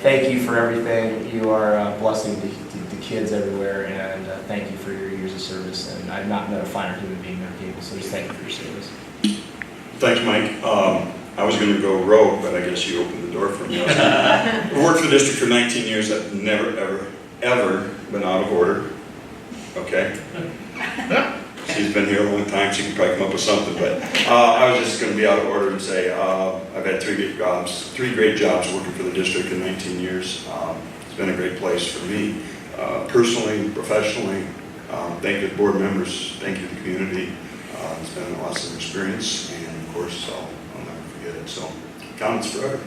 thank you for everything. You are a blessing to kids everywhere, and thank you for your years of service. And I've not met a finer human being than Gable, so just thank you for your service.
Thanks, Mike. I was going to go rogue, but I guess you opened the door for me. I worked for the district for 19 years. I've never, ever been out of order. Okay? She's been here a long time. She can probably come up with something, but I was just going to be out of order and say I've had three great jobs working for the district in 19 years. It's been a great place for me, personally, professionally. Thank you to the board members. Thank you to the community. It's been an awesome experience, and of course, I'll never forget it. So, comments forever.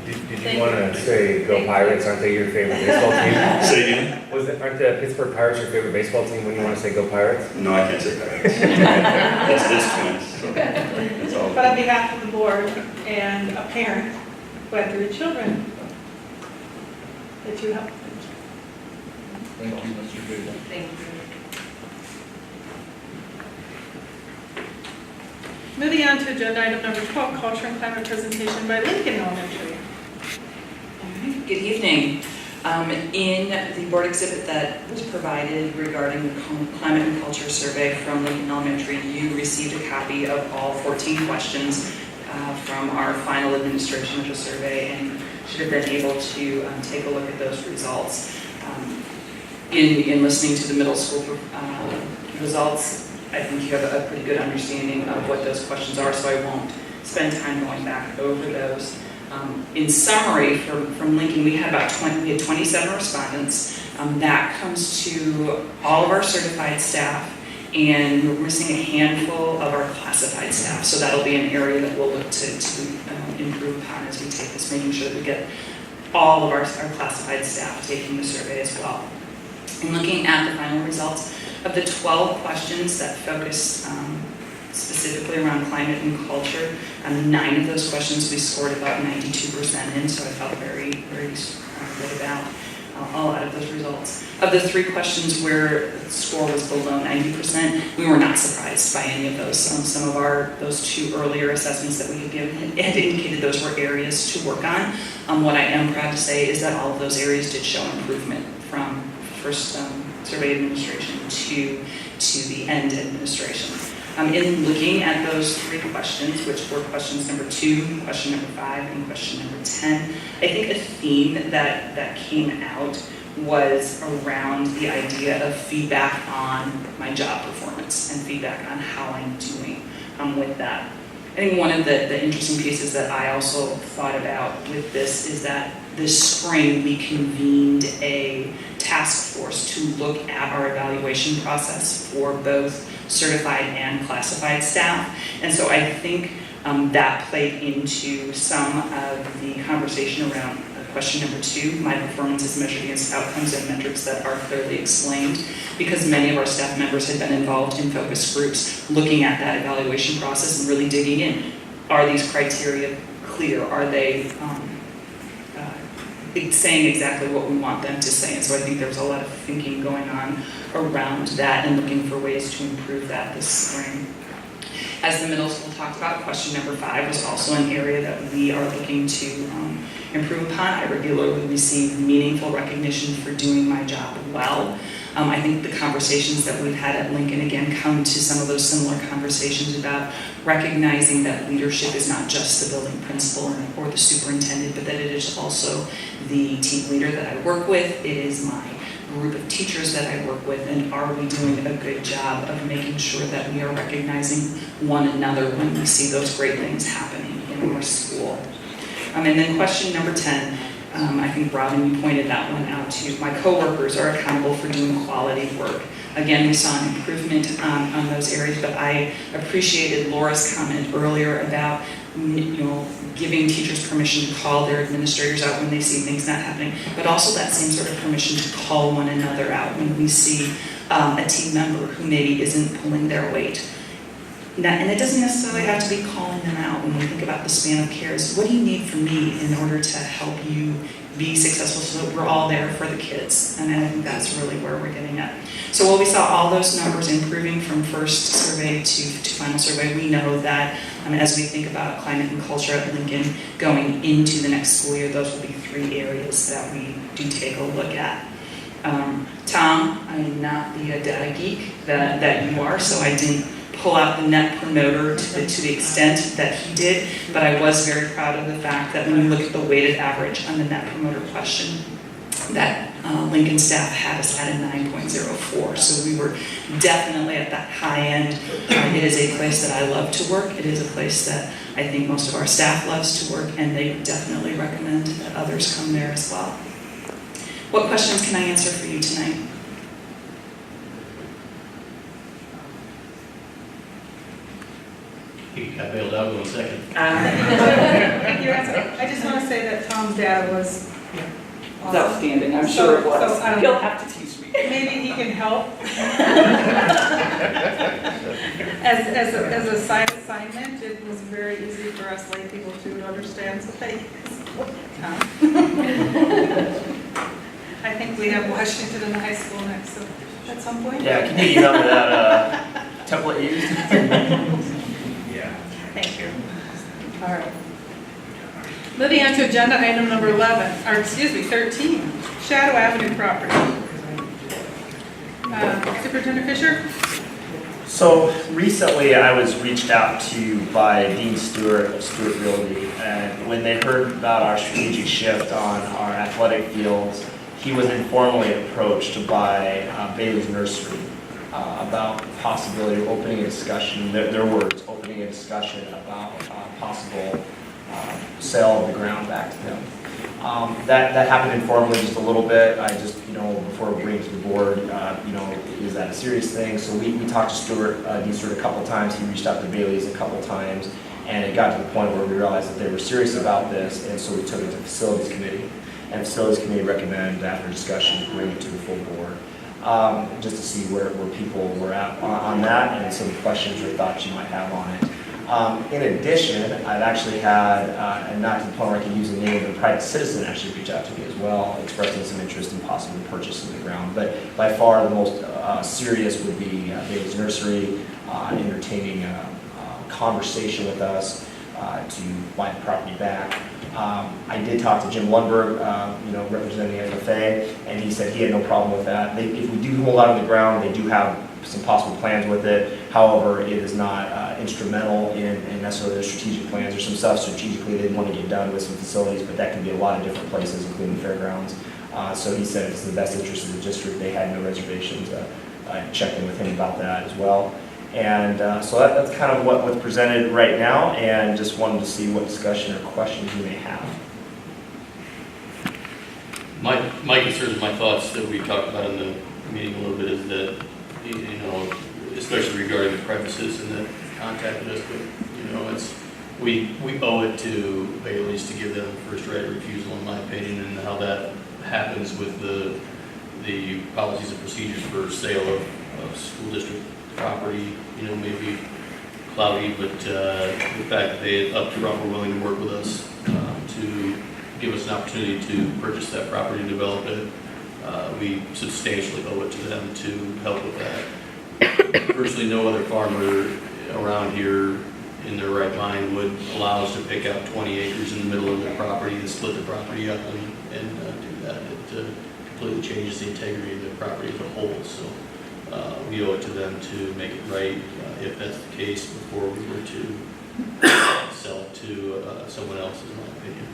Did you want to say go Pirates? Aren't they your favorite baseball team?
Say again?
Aren't the Pittsburgh Pirates your favorite baseball team when you want to say go Pirates?
No, I can't say Pirates. It's Twins. So that's all.
But on behalf of the board and a parent who had 3 children, that you helped.
Thank you, Mr. Gable.
Thank you.
Moving on to agenda item number 12, culture and climate presentation by Lincoln Elementary.
Good evening. In the board exhibit that was provided regarding the climate and culture survey from Lincoln Elementary, you received a copy of all 14 questions from our final administration of the survey and should have been able to take a look at those results. In listening to the middle school results, I think you have a pretty good understanding of what those questions are, so I won't spend time going back over those. In summary, from Lincoln, we had 27 respondents. That comes to all of our certified staff, and we're missing a handful of our classified staff. So that'll be an area that we'll look to improve upon as we take this, making sure that we get all of our classified staff taking the survey as well. And looking at the final results, of the 12 questions that focused specifically around climate and culture, 9 of those questions we scored about 92% in, so I felt very, very good about a lot of those results. Of the 3 questions where the score was below 90%, we were not surprised by any of those. Some of those 2 earlier assessments that we had given had indicated those were areas to work on. What I am proud to say is that all of those areas did show improvement from first survey administration to the end administration. In looking at those 3 questions, which were questions number 2, question number 5, and question number 10, I think a theme that came out was around the idea of feedback on my job performance and feedback on how I'm doing with that. I think one of the interesting pieces that I also thought about with this is that this spring we convened a task force to look at our evaluation process for both certified and classified staff. And so I think that played into some of the conversation around question number 2, my performance is measured against outcomes and metrics that are clearly explained, because many of our staff members had been involved in focus groups looking at that evaluation process and really digging in. Are these criteria clear? Are they saying exactly what we want them to say? And so I think there was a lot of thinking going on around that and looking for ways to improve that this spring. As the middle school talked about, question number 5 was also an area that we are looking to improve upon. I regularly receive meaningful recognition for doing my job well. I think the conversations that we've had at Lincoln, again, come to some of those similar conversations about recognizing that leadership is not just the building principal or the superintendent, but that it is also the team leader that I work with. It is my group of teachers that I work with, and are we doing a good job of making sure that we are recognizing one another when we see those great things happening in our school. And then question number 10, I think Robin, you pointed that one out too. My coworkers are accountable for doing quality work. Again, we saw an improvement on those areas, but I appreciated Laura's comment earlier about giving teachers permission to call their administrators out when they see things not happening, but also that same sort of permission to call one another out when we see a team member who maybe isn't pulling their weight. And it doesn't necessarily have to be calling them out. When we think about the span of cares, what do you need from me in order to help you be successful so that we're all there for the kids? And I think that's really where we're getting at. So while we saw all those numbers improving from first survey to final survey, we know that as we think about climate and culture at Lincoln going into the next school year, those will be 3 areas that we do take a look at. Tom, I am not the data geek that you are, so I didn't pull out the net promoter to the extent that he did, but I was very proud of the fact that when you look at the weighted average on the net promoter question, that Lincoln staff had us at a 9.04, so we were definitely at that high end. It is a place that I love to work. It is a place that I think most of our staff loves to work, and they definitely recommend that others come there as well. What questions can I answer for you tonight?
You got bailed out in 1 second.
Thank you, I just want to say that Tom's data was awesome.
Outstanding, I'm sure it was.
So,
He'll have to teach me.
Maybe he can help. As a side assignment, it was very easy for us lay people to understand, so thank you. I think we have Washington and the high school next, so at some point.
Yeah, can you email me that template used?
Yeah.
Thank you. All right. Moving on to agenda item number 11, or excuse me, 13, Shadow Avenue property. Superintendent Fisher?
So recently, I was reached out to by Dean Stewart of Stewart Realty, and when they heard about our strategic shift on our athletic fields, he was informally approached by Bailey's Nursery about the possibility of opening a discussion, their words, opening a discussion about possible sale of the ground back to them. That happened informally just a little bit. I just, before we bring it to the board, is that a serious thing? So we talked to Dean Stewart a couple times. He reached out to Bailey's a couple times, and it got to the point where we realized that they were serious about this, and so we took it to Facilities Committee. And Facilities Committee recommended, after discussion, bring it to the full board, just to see where people were at on that, and some questions or thoughts you might have on it. In addition, I've actually had, and not to the point where I can use the name of a private citizen actually reach out to me as well, expressing some interest in possibly purchasing the ground. But by far the most serious would be Bailey's Nursery entertaining a conversation with us to buy the property back. I did talk to Jim Lundberg, representing FFA, and he said he had no problem with that. If we do hold on to the ground, they do have some possible plans with it. However, it is not instrumental in necessarily their strategic plans. There's some stuff strategically they want to get done with some facilities, but that can be a lot of different places, including fairgrounds. So he said it's in the best interest of the district. They had no reservations. I checked in with him about that as well. And so that's kind of what's presented right now, and just wanted to see what discussion or questions you may have.
My concerns, my thoughts that we talked about in the meeting a little bit is that, especially regarding the private citizen that contacted us, but, we owe it to Bailey's to give them first right of refusal, in my opinion, and how that happens with the policies and procedures for sale of school district property, maybe cloudy, but the fact that they up to were willing to work with us to give us an opportunity to purchase that property and develop it, we substantially owe it to them to help with that. Personally, no other farmer around here in their right mind would allow us to pick out 20 acres in the middle of their property and split the property up and do that. It completely changes the integrity of the property as a whole. So we owe it to them to make it right, if that's the case, before we were to sell it to someone else, in my opinion.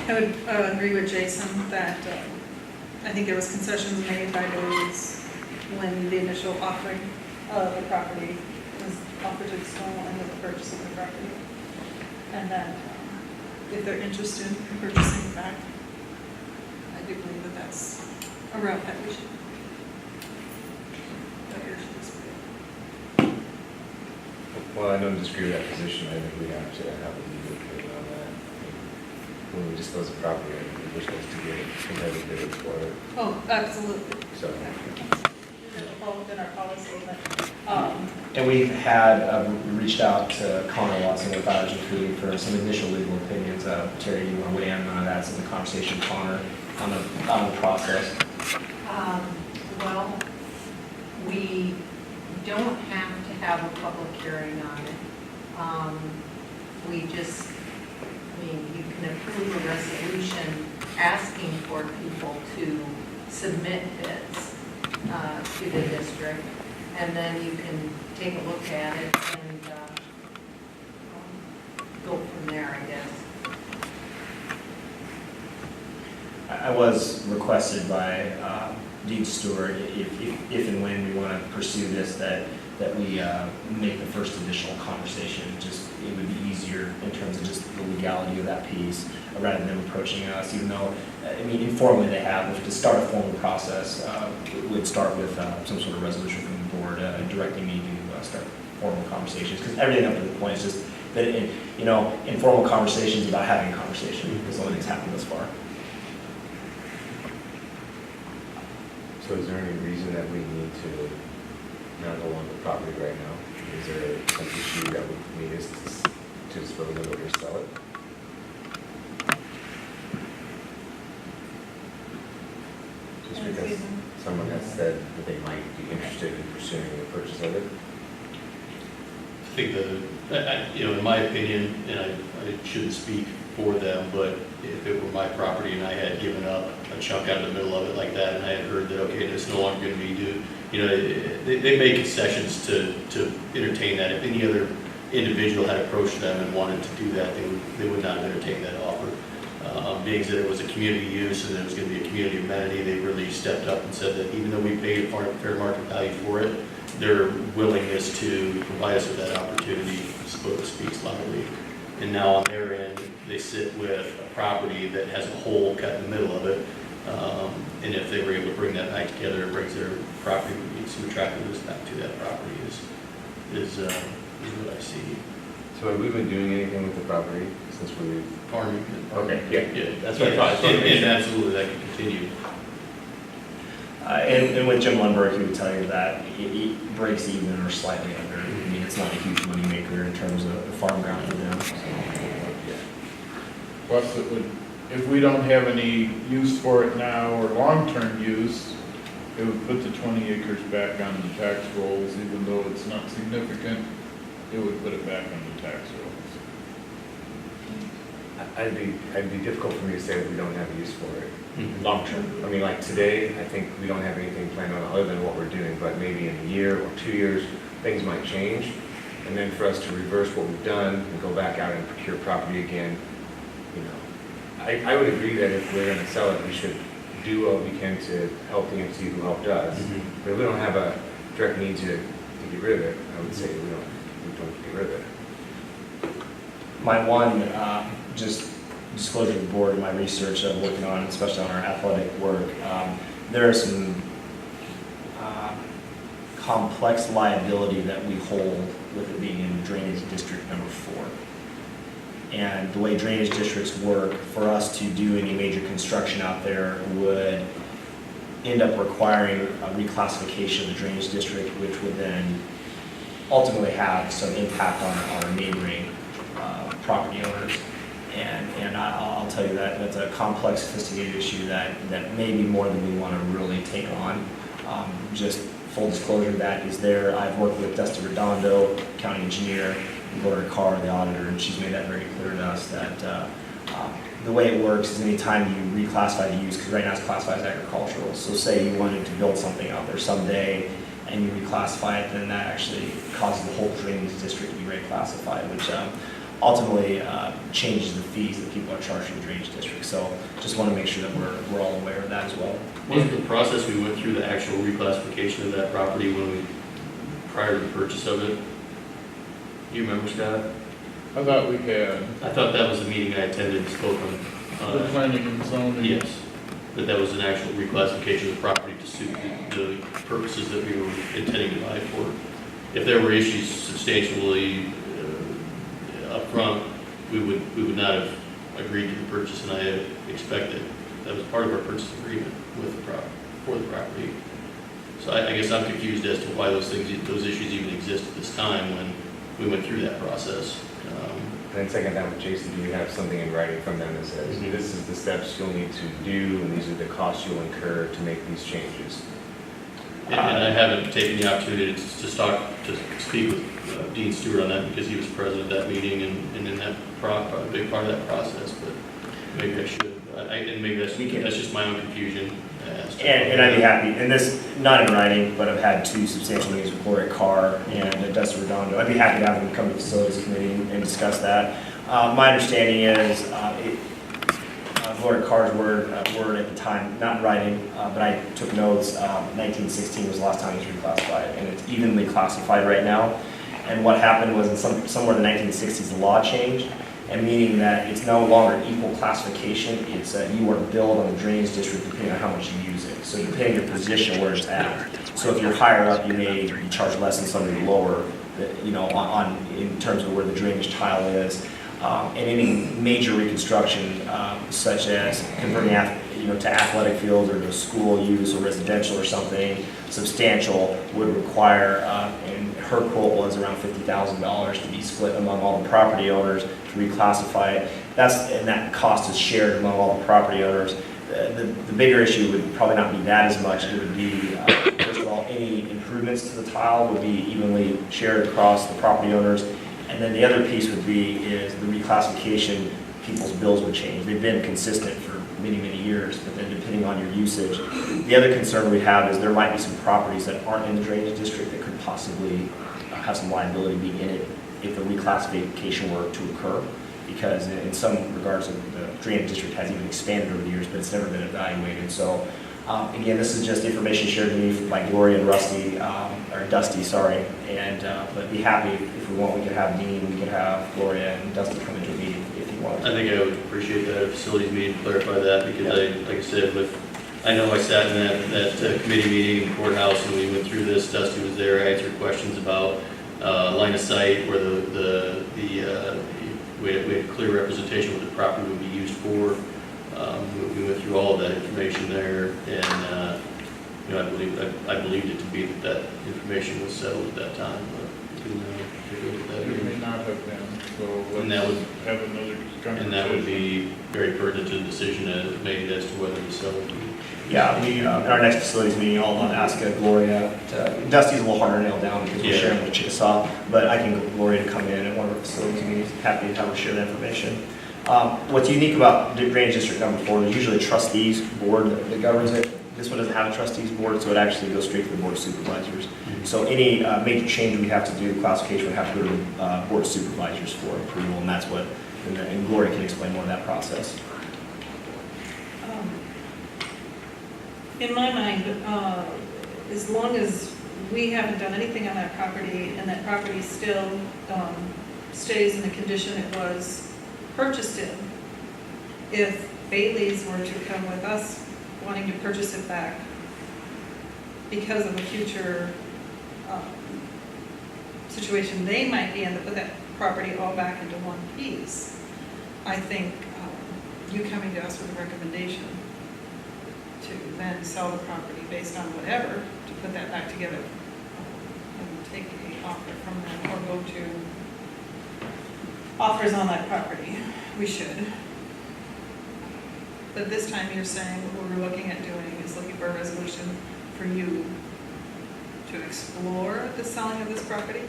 I would agree with Jason that I think there was concessions made by Bailey's when the initial offering of the property was offered to the school and the purchase of the property. And then if they're interested in purchasing it back, I do believe that that's a route that we should.
Well, I don't disagree with that position. I think we have to have a legal opinion on that. When we dispose of property, I think we're supposed to get competitive bids for it.
Oh, absolutely.
So,
It'll fall within our policy, but,
And we've had, we reached out to Connor Watson with Badger Food for some initial legal opinions. Terry, you want to weigh in on that, some of the conversation, Connor, on the process?
Well, we don't have to have a public hearing on it. We just, you can approve a resolution asking for people to submit bids to the district, and then you can take a look at it and go from there, I guess.
I was requested by Dean Stewart, if and when we want to pursue this, that we make the first initial conversation. Just, it would be easier in terms of just the legality of that piece, rather than them approaching us, even though, informally they have. To start a formal process, it would start with some sort of resolution from the board directing me to start formal conversations, because everything up to the point is just that, informal conversations about having a conversation is the only thing's happened thus far.
so is there any reason that we need to not go on the property right now? Is there some issue that would need us to dispose of it or sell it? Just because someone has said that they might be interested in pursuing the purchase of it?
I think in my opinion, and I shouldn't speak for them, but if it were my property and I had given up a chunk out of the middle of it like that, and I had heard that, okay, it's no longer going to be due, they make concessions to entertain that. If any other individual had approached them and wanted to do that, they would not entertain that offer. Being that it was a community use and it was going to be a community amenity, they really stepped up and said that even though we paid a fair market value for it, their willingness to provide us with that opportunity speaks loudly. And now on their end, they sit with a property that has a hole cut in the middle of it. And if they were able to bring that back together, it brings their property, some attractiveness back to that property is what I see.
So have we been doing anything with the property since we?
Farming.
Okay,
Yeah,
that's what I thought.
And absolutely, that can continue.
And with Jim Lundberg, he would tell you that it breaks even or slightly under. I mean, it's not a huge money maker in terms of the farm ground for them.
Plus, it would, if we don't have any use for it now or long-term use, it would put the 20 acres back on the tax rolls, even though it's not significant, it would put it back on the tax rolls.
It'd be difficult for me to say that we don't have a use for it, long term. I mean, like today, I think we don't have anything planned on other than what we're doing, but maybe in a year or 2 years, things might change. And then for us to reverse what we've done and go back out and procure property again, I would agree that if we're gonna sell it, we should do what we can to help the entity who helped us. But if we don't have a direct need to get rid of it, I would say we don't get rid of it.
My one, just disclosure to the board, my research I'm working on, especially on our athletic work, there are some complex liability that we hold with it being in drainage district number 4. And the way drainage districts work, for us to do any major construction out there would end up requiring a reclassification of the drainage district, which would then ultimately have some impact on our neighboring property owners. And I'll tell you that that's a complex, sophisticated issue that may be more than we want to really take on. Just full disclosure, that is there. I've worked with Dusty Redondo, county engineer, Gloria Carr, the auditor, and she's made that very clear to us that the way it works is anytime you reclassify the use, because right now it's classified as agricultural. So say you wanted to build something out there someday and you reclassify it, then that actually causes the whole drainage district to be reclassified, which ultimately changes the fees that people are charging the drainage district. So just want to make sure that we're all aware of that as well.
Wasn't the process we went through the actual reclassification of that property prior to the purchase of it? Do you remember, Scott?
I thought we had
I thought that was a meeting I attended and spoke on.
the planning and zoning.
Yes, that was an actual reclassification of the property to suit the purposes that we were intending to buy for. If there were issues substantially upfront, we would not have agreed to the purchase, and I had expected that was part of our purchase agreement with for the property. So I guess I'm confused as to why those issues even exist at this time when we went through that process.
And then second, that with Jason, do you have something in writing from them that says, this is the steps you'll need to do, and these are the costs you'll incur to make these changes?
And I haven't taken the opportunity to speak with Dean Stewart on that because he was present at that meeting and in that a big part of that process, but maybe I should. And maybe that's just my own confusion.
And I'd be happy, and this, not in writing, but I've had 2 substantial meetings with Gloria Carr and Dusty Redondo. I'd be happy to have them come to the facilities committee and discuss that. My understanding is, Gloria Carr's word at the time, not in writing, but I took notes, 1916 was the last time it was reclassified, and it's evenly classified right now. And what happened was in somewhere in the 1960s, the law changed, and meaning that it's no longer equal classification, it's you are billed on the drainage district depending on how much you use it. So depending on your position where it's at. So if you're higher up, you may charge less than somebody lower, in terms of where the drainage tile is. and any major reconstruction, such as converting to athletic fields or to school use or residential or something substantial, would require, and her quote was around $50,000 to be split among all the property owners to reclassify it. And that cost is shared among all the property owners. The bigger issue would probably not be that as much. It would be, first of all, any improvements to the tile would be evenly shared across the property owners. And then the other piece would be is the reclassification, people's bills would change. They've been consistent for many, many years, but then depending on your usage. The other concern we have is there might be some properties that aren't in the drainage district that could possibly have some liability being in it if the reclassification were to occur. Because in some regards, the drainage district has even expanded over the years, but it's never been evaluated. So again, this is just information shared to me by Gloria and Dusty, sorry. And but be happy if we want, we could have Dean, we could have Gloria and Dusty come into a meeting if you want.
I think I would appreciate that at a facilities meeting to clarify that, because like I said, I know I sat in that committee meeting in the courthouse and we went through this. Dusty was there, I answered questions about line of sight, where we had clear representation of what the property would be used for. We went through all of that information there, and I believed it to be that information was settled at that time. But we can take a look at that.
It may not have been, so
And that
let's
would-
have another conversation.
And that would be very pertinent to the decision made as to whether to sell it.
Yeah, in our next facilities meeting, I'll ask Gloria. Dusty's a little harder to nail down because we're sharing with Chickasaw, but I can get Gloria to come in at one of our facilities meetings. Happy to have her share that information. What's unique about Drainage District number 4, there's usually a trustees board that governs it. This one doesn't have a trustees board, so it actually goes straight to the board of supervisors. So any major change we have to do, classification would have to go to the board of supervisors for approval, and that's what, and Gloria can explain more of that process.
In my mind, as long as we haven't done anything on that property and that property still stays in the condition it was purchased in, if Bailey's were to come with us wanting to purchase it back because of a future situation they might be in to put that property all back into one piece, I think you coming to us with a recommendation to then sell the property based on whatever, to put that back together and take a offer from them or go to offers on that property. We should. But this time you're saying what we're looking at doing is looking for a resolution for you to explore the selling of this property?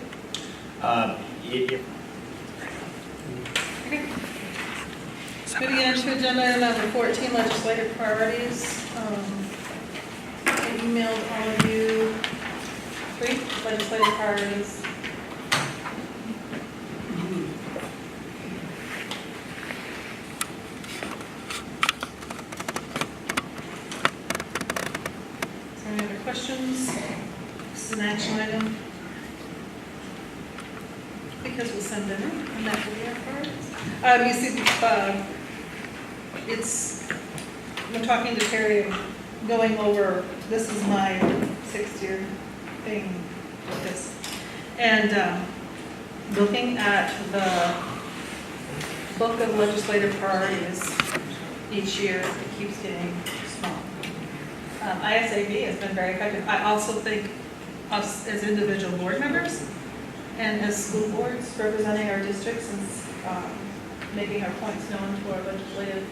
Okay.
Moving on to agenda item number 14, legislative priorities. I emailed all of you 3 legislative priorities. Is there any other questions? This is an action item. Because we'll send them in, and that will be our priorities. You see, I'm talking to Terry, going over, this is my 6-year thing with this. And looking at the book of legislative priorities each year, it keeps getting small. ISAB has been very effective. I also think us as individual board members and as school boards representing our districts and making our points known to our legislative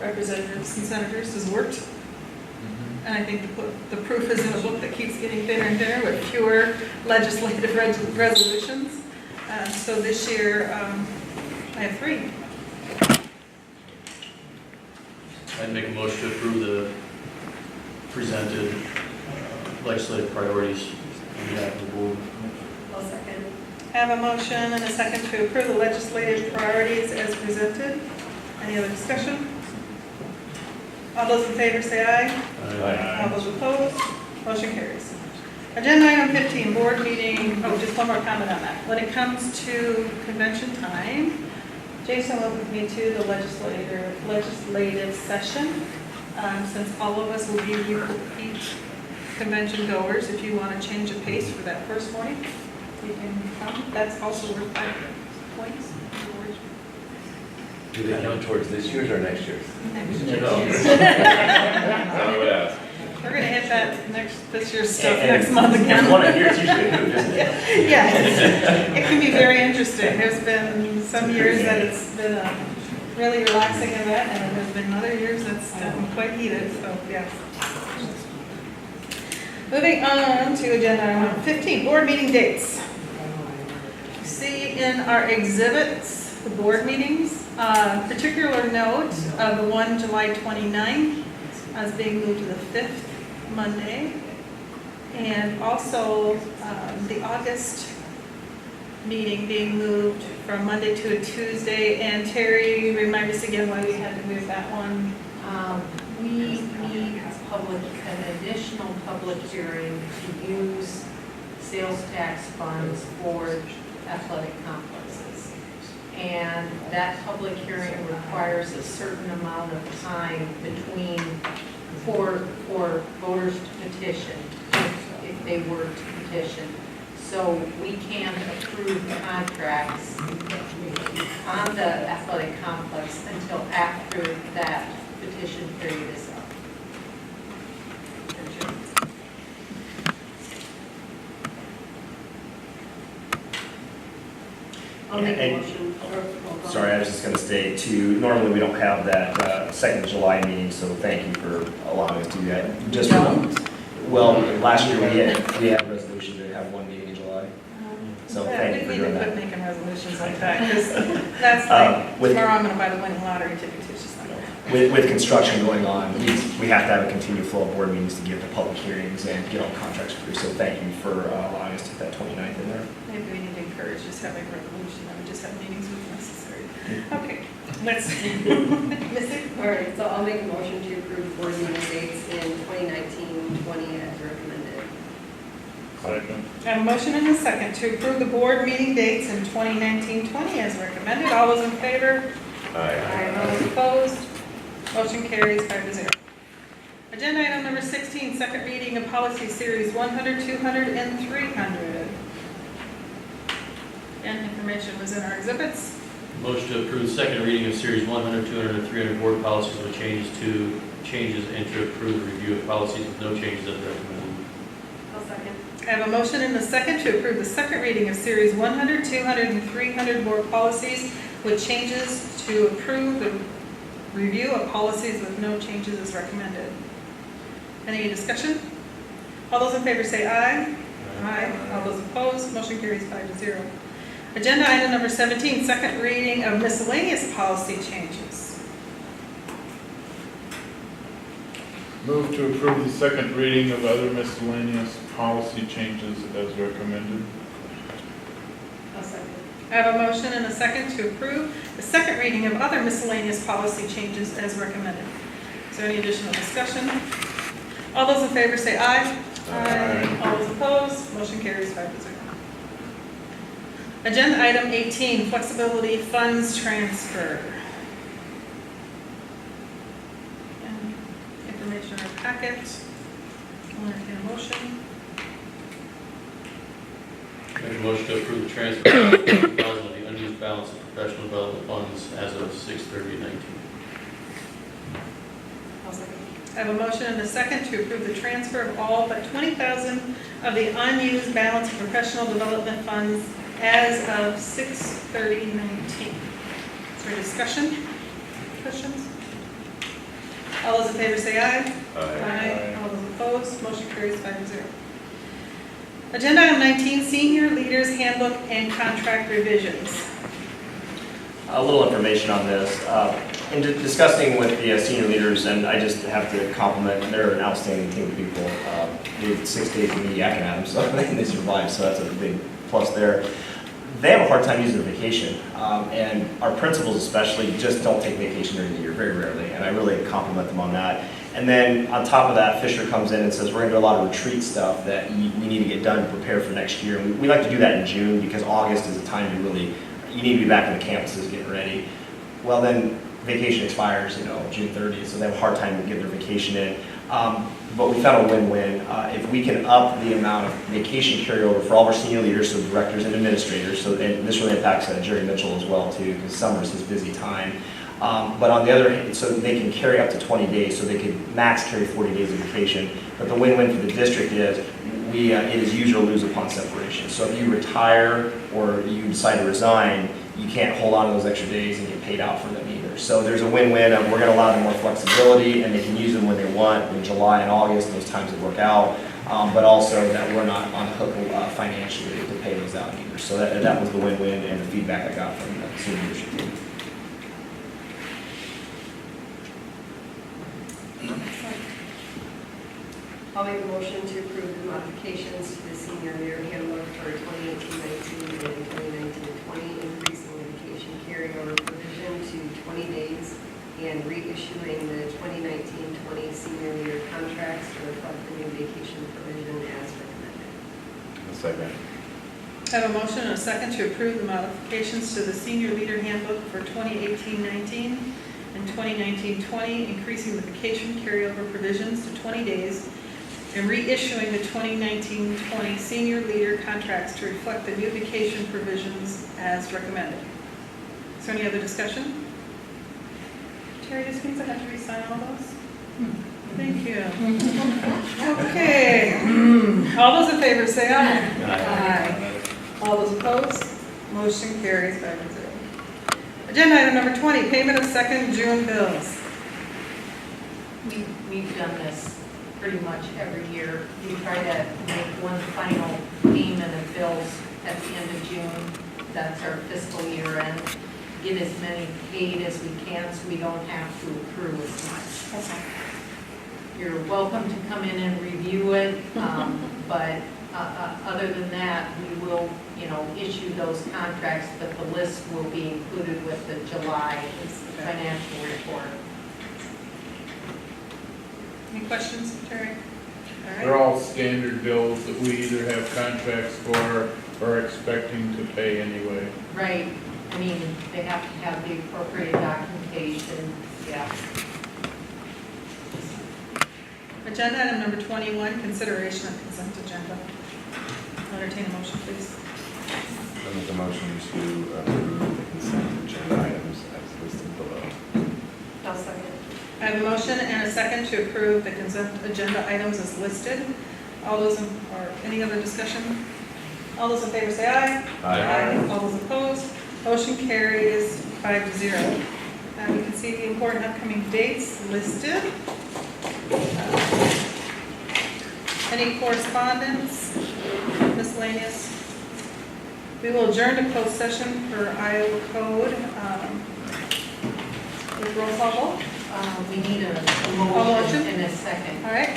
representatives and senators has worked. And I think the proof is in a book that keeps getting thinner and thinner with fewer legislative resolutions. So this year, I have 3.
I'd make a motion to approve the presented legislative priorities on behalf of the board.
I'll second.
I have a motion and a second to approve the legislative priorities as presented. Any other discussion? All those in favor say aye. All those opposed? Motion carries. Agenda item 15, board meeting, just one more comment on that. When it comes to convention time, Jason went with me to the legislative session. Since all of us will be repeat convention goers, if you want to change the pace for that first morning, you can come. That's also worth 5 points.
Do they count towards this year's or next year's?
We're gonna hit this year's stuff
And
next month again.
If you want to hear, it's usually a hoot, isn't it?
Yeah, it can be very interesting. There's been some years that it's been a really relaxing event, and then there's been other years that's gotten quite heated, so, yes. Moving on to agenda item 15, board meeting dates. You see in our exhibits, the board meetings, particular note of the one July 29th as being moved to the 5th Monday, and also the August meeting being moved from Monday to a Tuesday. And Terry, remind us again why we had to move that one.
We need an additional public hearing to use sales tax funds for athletic complexes. And that public hearing requires a certain amount of time for voters to petition, if they were to petition. So we can't approve contracts on the athletic complex until after that petition period is up.
I'll make a
And-
motion.
Sorry, I was just going to say too, normally we don't have that second July meeting, so thank you for allowing us to do that. Just Well, last year we had a resolution to have one meeting in July, so thank you for
We
doing
need to quit
that.
making resolutions like that, because that's like,
with-
tomorrow I'm gonna buy the winning lottery ticket, too. It's just not gonna happen.
With construction going on, we have to have a continued flow of board meetings to get the public hearings and get all contracts through, so thank you for allowing us to get that 29th in there.
Maybe we need to encourage just having a resolution, and we just have meetings when necessary. Okay, let's, Missy?
All right, so I'll make a motion to approve board meeting dates in 2019-20 as recommended.
Second.
I have a motion and a second to approve the board meeting dates in 2019-20 as recommended. All those in favor?
Aye.
All those opposed? Motion carries 5-0. Agenda item number 16, second reading of policy series 100, 200, and 300. And information was in our exhibits.
Motion to approve second reading of series 100, 200, and 300 board policies with changes and to approve the review of policies with no changes as recommended.
I'll second.
I have a motion and a second to approve the second reading of series 100, 200, and 300 board policies with changes to approve the review of policies with no changes as recommended. Any discussion? All those in favor say aye. Aye. All those opposed, motion carries 5-0. Agenda item number 17, second reading of miscellaneous policy changes.
Move to approve the second reading of other miscellaneous policy changes as recommended.
I'll second.
I have a motion and a second to approve the second reading of other miscellaneous policy changes as recommended. Is there any additional discussion? All those in favor say aye.
Aye.
All those opposed, motion carries 5-0. Agenda item 18, flexibility funds transfer. And information in our packet. I'll entertain a motion.
Make a motion to approve the transfer of $1,000 of the unused balance of professional development funds as of 6/30/19.
I'll second.
I have a motion and a second to approve the transfer of all but $20,000 of the unused balance of professional development funds as of 6/30/19. Is there discussion? Questions? All those in favor say aye.
Aye.
All those opposed, motion carries 5-0. Agenda item 19, senior leaders handbook and contract revisions.
A little information on this. In discussing with the senior leaders, and I just have to compliment, they're an outstanding team of people. They had 6 days of me yakking at them, so they survived, so that's a big plus there. They have a hard time using their vacation, and our principals especially just don't take vacation during the year, very rarely, and I really compliment them on that. And then on top of that, Fisher comes in and says, we're going to do a lot of retreat stuff that we need to get done to prepare for next year. And we like to do that in June because August is a time to really, you need to be back in the campuses getting ready. Well, then vacation expires, June 30th, so they have a hard time to get their vacation in. But we found a win-win. If we can up the amount of vacation carryover for all of our senior leaders, so directors and administrators, and this really impacts Jerry Mitchell as well too, because summer is his busy time. But on the other hand, so they can carry up to 20 days, so they could max carry 40 days of vacation. But the win-win for the district is, it is use or lose upon separation. So if you retire or you decide to resign, you can't hold on to those extra days and get paid out for them either. So there's a win-win of we're going to allow them more flexibility and they can use them when they want in July and August, those times that work out, but also that we're not on the hook financially to pay those out either. So that was the win-win and the feedback I got from the senior leadership team.
I'll make a motion to approve the modifications to the senior leader handbook for 2018-19 and 2019-20, increasing the vacation carryover provision to 20 days and reissuing the 2019-20 senior leader contracts to reflect the new vacation provision as recommended.
A second.
I have a motion and a second to approve the modifications to the senior leader handbook for 2018-19 and 2019-20, increasing the vacation carryover provisions to 20 days and reissuing the 2019-20 senior leader contracts to reflect the new vacation provisions as recommended. Is there any other discussion? Terry, this means I have to re-sign all those? Thank you. Okay. All those in favor say aye. Aye. All those opposed? Motion carries 5-0. Agenda item number 20, payment of second June bills.
We've done this pretty much every year. We try to make one final payment of bills at the end of June. That's our fiscal year end. Get as many paid as we can so we don't have to accrue as much. You're welcome to come in and review it, but other than that, we will, issue those contracts, but the list will be included with the July financial report.
Any questions, Terry? All right.
They're all standard bills that we either have contracts for or are expecting to pay anyway.
Right, I mean, they have to have the appropriate documentation, yeah.
Agenda item number 21, consideration of consent agenda. I'll entertain a motion, please.
I make a motion to approve the consent agenda items as listed below.
I'll second.
I have a motion and a second to approve the consent agenda items as listed. All those, or any other discussion? All those in favor say aye.
Aye.
All those opposed? Motion carries 5-0. You can see the important upcoming dates listed. Any correspondence, miscellaneous? We will adjourn to closed session for Iowa Code with roll call vote.
We need a
motion?
motion and a second.
All right,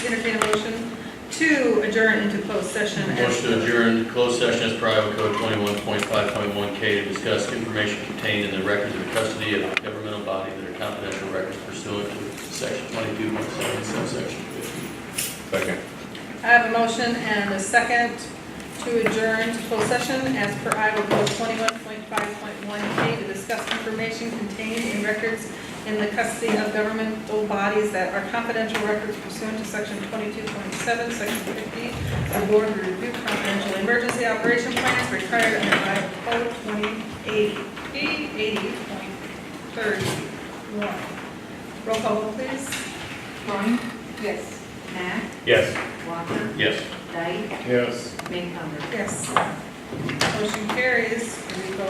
entertain a motion to adjourn into closed session.
Motion to adjourn closed session as per Iowa Code 21.5.1K to discuss information contained in the records of custody of a governmental body that are confidential records pursuant to section 22.7 subsection 50.
Second.
I have a motion and a second to adjourn to closed session as per Iowa Code 21.5.1K to discuss information contained in records in the custody of governmental bodies that are confidential records pursuant to section 22.7, section 50. The board will review confidential emergency operation plans required under Iowa Code 80.31. Roll call vote, please.
Klein,
Yes.
Mack,
Yes.
Walker,
Yes.
Dyke,
Yes.
Maycumber.
Yes. Motion carries. We go